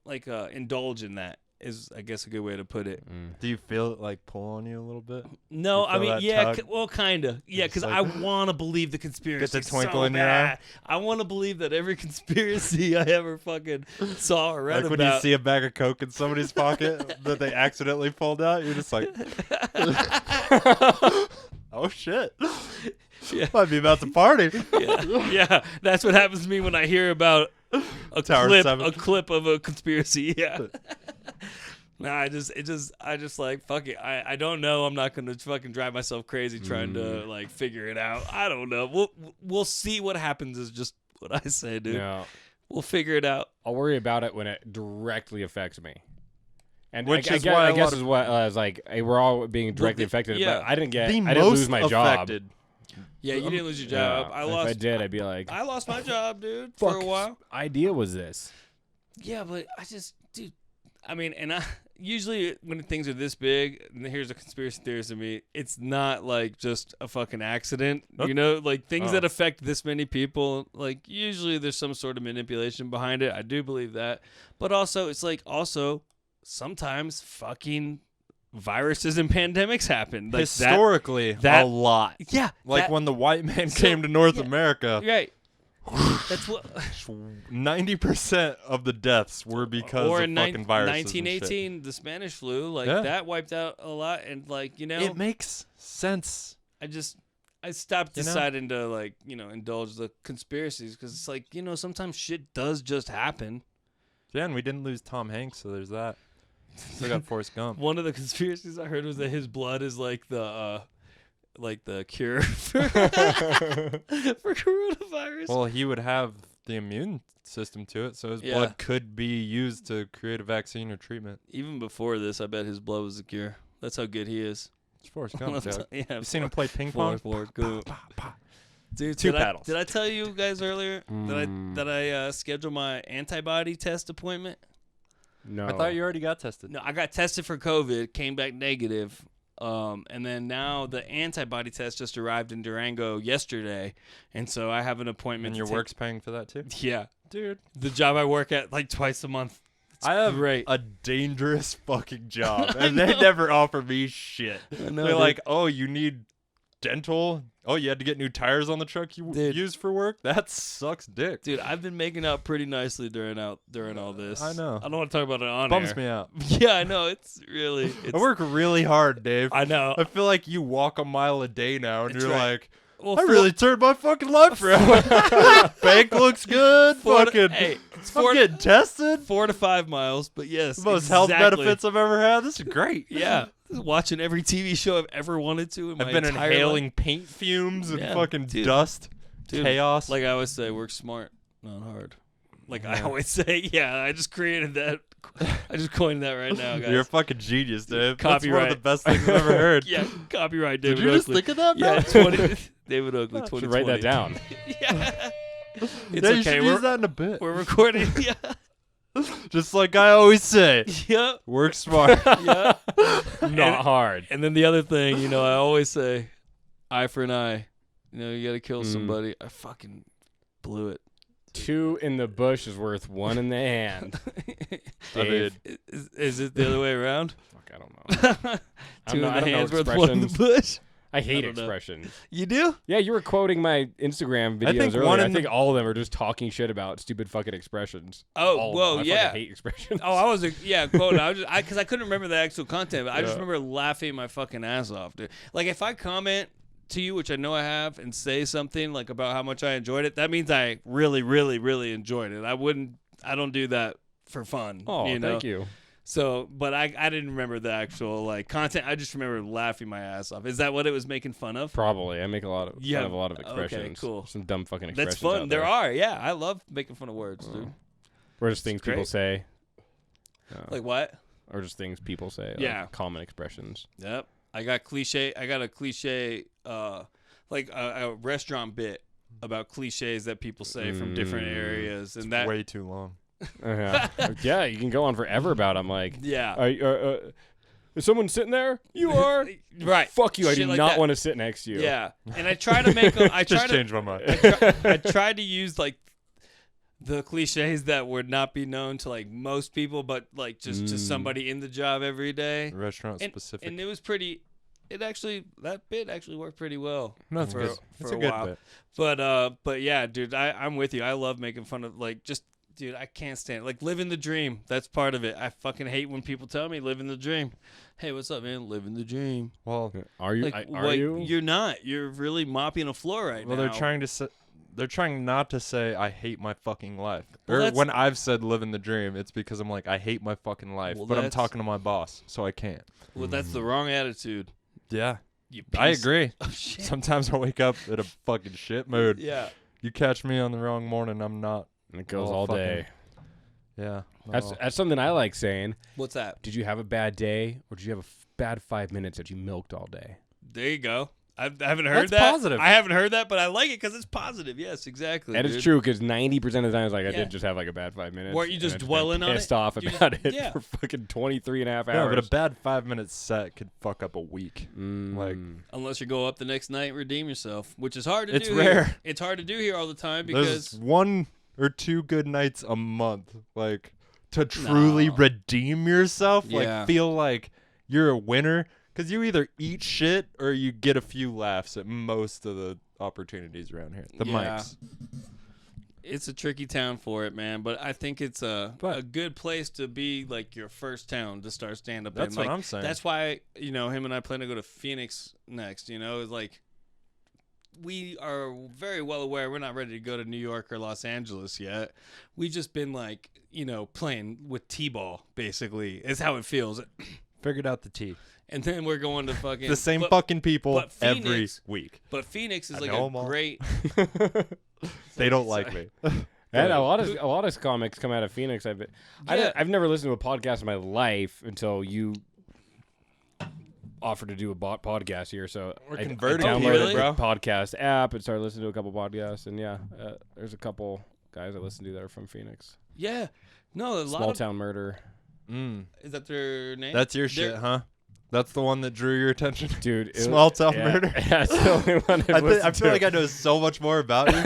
indulge in that. Is I guess a good way to put it. Do you feel it like pull on you a little bit? No, I mean, yeah, well, kind of. Yeah, because like, I want to believe the conspiracy. Get the twinkle so in your eye? I want to believe that every conspiracy I ever fucking saw or read Like when about. you see a bag of Coke in somebody's pocket that they accidentally pulled out, you're just like, oh shit. Yeah. Might be about to party. Yeah, that's what happens to me when I hear about a Tower clip 7. a clip of a conspiracy. Yeah. Nah, I just like fuck it. I don't know. I'm not gonna fucking drive myself crazy trying to like figure it out. I don't know. We'll see what happens. Is just what I say, dude. Yeah. We'll figure it out. I'll worry about it when it directly affects me. And Which I is guess, why I guess is what I was like. Hey, we're all being directly affected. yeah. But I didn't Most lose my job. affected. Yeah, you didn't lose your job. Yeah, if I did, I'd be like, I lost my job, dude, for a while. Idea was this? Yeah, but dude. I mean, and I usually when things are this big, and here's a conspiracy theorist to me, it's not like just a fucking accident. You know, like things that affect this many people, like usually there's some sort of manipulation behind it. I do believe that. But also, it's like sometimes fucking viruses and pandemics happen. Like Historically, that a lot. Yeah. Like when the white man came to North America, Right. That's what 90% of the deaths were because or of in fucking viruses. 1918, the Spanish flu, that wiped out a lot, and it makes sense. I stopped deciding to indulge the conspiracies because it's like sometimes shit does just happen. Yeah, and we didn't lose Tom Hanks, so there's that. Still got Forrest Gump. One of the conspiracies I heard was that his blood is like the cure for coronavirus. Well, he would have the immune system to it, so his blood could be used to create a vaccine or treatment. Even before this, I bet his blood was the cure. That's how good he is. It's Forrest Gump, Doug. Yeah, you seen him play ping pong? Dude, Two paddles. Did I tell you guys earlier that I scheduled my antibody test appointment? No. I thought you already got tested. No, I got tested for COVID, came back negative. And then now the antibody test just arrived in Durango yesterday, and so I have an appointment. And your work's paying for that too? Yeah, Dude. the job I work at like twice a month. I have great. a dangerous fucking job, and they never offer me shit. I know, They're dude. like, oh, you need dental? Oh, you had to get new tires on the truck you use for work? That sucks dick. Dude, I've been making out pretty nicely during all this. I know. I don't want to talk about it on Bums air. me out. Yeah, I know. It's I work really hard, Dave. I know. I feel like you walk a mile a day now, and That's you're right. like, Well, I really turned my fucking life around. Bank looks good. Hey, it's I'm getting tested. 4 to 5 miles, but yes, The most health exactly. benefits I've ever had. This is great. Yeah, watching every TV show I've ever wanted to in my I've been entire inhaling life. paint fumes and Yeah, fucking dude. dust, Dude, chaos. Like I always say, work smart, not hard. Like I Yeah. always say, yeah. I just created that. I just coined that right now, guys. You're a fucking genius, Dave. That's one Copyright. of the best things I've ever heard. Yeah, copyright Did David you just Oakley. think of that, Yeah, man? 20, David Oakley, Oh, 2020. Should write that down. Yeah. It's Yeah, you okay. should use that in a bit. We're recording. Yeah. Just like I always say, Yeah. work smart. Yeah. Not hard. And then the other thing, I always say, eye for an eye. You got to kill somebody. I fucking blew it. 2 in the bush is worth 1 in the hand. I mean, Is it the other way around? Fuck, I don't know. 2 in I the don't know hands worth 1 in the expressions. bush? I hate don't know. expressions. You do? Yeah, you were quoting my Instagram videos I think earlier. one I in think the- all of them are just talking shit about stupid fucking expressions. Oh, All of whoa, them. I yeah. fucking hate expressions. Oh, I was quoting. I was just because I couldn't remember the actual content, but I just Yeah. remember laughing my fucking ass off, dude. Like if I comment to you, which I know I have, and say something like about how much I enjoyed it, that means I really, really, really enjoyed it. I don't do that for fun. Oh, you know? thank you. So, but I didn't remember the actual content. I just remember laughing my ass off. Is that what it was making fun of? Probably. I make fun Yeah. of a lot of Okay, expressions. cool. Some dumb fucking expressions. That's fun. out There are, yeah. I love making fun of words, Oh. dude. Or just things people great. say. Like what? Or just things people say. Like Yeah. common expressions. Yep. I got a cliche, like a restaurant bit about cliches that people say from different areas, and that. way too long. Yeah. Yeah, you can go on forever about it. I'm like, Yeah. is someone sitting there? You are? Right. Fuck you. I Shit do like not that. want to sit next to you. Yeah. And I try to make. I try Just to. changed my mind. I tried to use like the cliches that would not be known to like most people, but like just to somebody in the job every day. Restaurant And, specific. and it was pretty. That bit actually worked pretty well. That's for, good. For It's a a good while. bit. But yeah, dude, I'm with you. I love making fun of dude, I can't stand it. Like living the dream. That's part of it. I fucking hate when people tell me living the dream. Hey, what's up, man? Living the dream. Well, Are you? Like, are you? You're not. You're really mopping a floor right now. they're trying to they're trying not to say I hate my fucking life. Well, Or that's- when I've said living the dream, it's because I'm like I hate my fucking life, Well, but I'm that's- talking to my boss, so I can't. Well, that's the wrong attitude. Yeah, You I piece agree. of shit. Sometimes I wake up in a fucking shit mood. Yeah. You catch me on the wrong morning, I'm not. And it goes Oh, all fucking- day. Yeah. That's something I like saying. What's that? Did you have a bad day, or did you have a bad 5 minutes that you milked all day? There you go. I haven't heard That's that. positive. I haven't heard that, but I like it because it's positive. Yes, exactly. That dude. is true, because 90% of the time it's like I Yeah. did just have like a bad 5 minutes. Weren't you and just I've been dwelling on it? pissed off You about just- it yeah. for fucking 23 and a half hours. Yeah, but a bad 5-minute set could fuck up a week. Mm. Like, Unless you go up the next night and redeem yourself, which is hard to It's do. rare. Here. It's hard to do here all the time there's because 1 or 2 good nights a month, like to truly No. redeem yourself, Yeah. like feel like you're a winner, because you either eat shit or you get a few laughs at most of the opportunities around here. The Yeah. mics. it's a tricky town for it, man. But I think it's a good place to be, like your first town to start stand up. That's in. what Like, I'm saying. That's why him and I plan to go to Phoenix next. It's like we are very well aware we're not ready to go to New York or Los Angeles yet. We've just been like playing with T-ball basically. Is how it feels. Figured out the T. And then we're going to fucking The same but- fucking people but every Phoenix- week. But Phoenix is I like know a 'em all. great. They don't like me. And a lot of comics come out of Phoenix. I've never listened to a podcast in my life until you offered to do a podcast here. So We're I converting downloaded people, the bro. podcast app and started listening to a couple podcasts. And there's a couple guys I listen to that are from Phoenix. Yeah. No, a lot Small of Town Murder. Mm. is that their name? That's your They're- shit, huh? That's the one that drew your attention, Dude. Small Town Murder. Yeah, it's the only one I feel like I know so much more about you.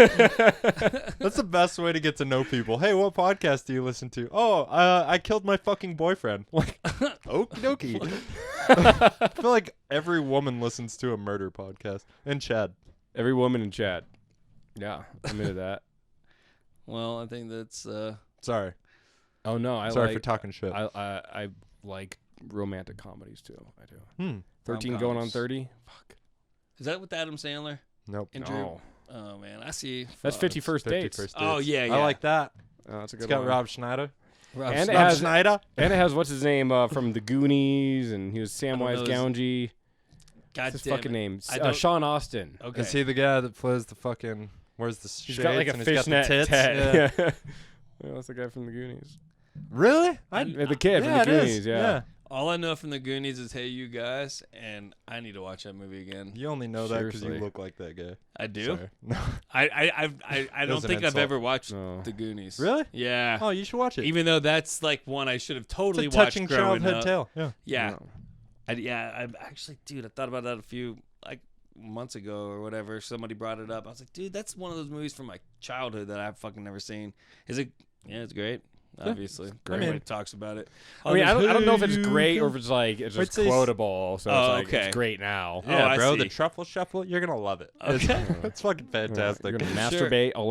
That's the best way to get to know people. Hey, what podcast do you listen to? Oh, I killed my fucking boyfriend. Like, okie dokie. I feel like every woman listens to a murder podcast. And Chad. Every woman in chat. Yeah, I'm into that. Well, I think that's Sorry. Oh no, Sorry for talking shit. I like romantic comedies too. I do. 13 Rom-coms. going on 30. Fuck. Is that with Adam Sandler? Nope. And Drew? No. Oh man, I see. That's 50 First Dates. Oh, yeah, I yeah. like that. Oh, that's a It's good got one. Rob Schneider. And it Rob has Schneider. and it has what's his name from the Goonies, and he was Samwise Gamgee. God What's his damn fucking it. name? I don't- Sean Austin. Okay. Is he the guy that plays the fucking? Where's the He's shades got like a and he's got the fishnet tits? tat. Yeah. Yeah, that's the guy from the Goonies. Really? The kid Yeah, from the it Goonies. is. Yeah. All I know from the Goonies is "Hey, you guys," and I need to watch that movie again. You only know that because you Seriously. look like that guy. I do. Sorry. No. I don't was an think I've insult. ever watched No. the Goonies. Really? Yeah. Oh, you should watch it. Even though that's like one I should have It's totally a watched touching growing childhood up. tale. Yeah. Yeah. No. I'm actually, dude, I thought about that a few like months ago or whatever. Somebody brought it up. I was like, dude, that's one of those movies from my childhood that I've fucking never seen. Is it? Yeah, it's great. Obviously, great. Everybody talks about it. I mean, I don't know if it's Hey, great or you if it's like it's Wait just till you s- quotable. So Oh, it's like okay. it's great now. Oh, I bro, the see. truffle shuffle, you're gonna love it. Okay. It's fucking fantastic. You're gonna Sure. masturbate all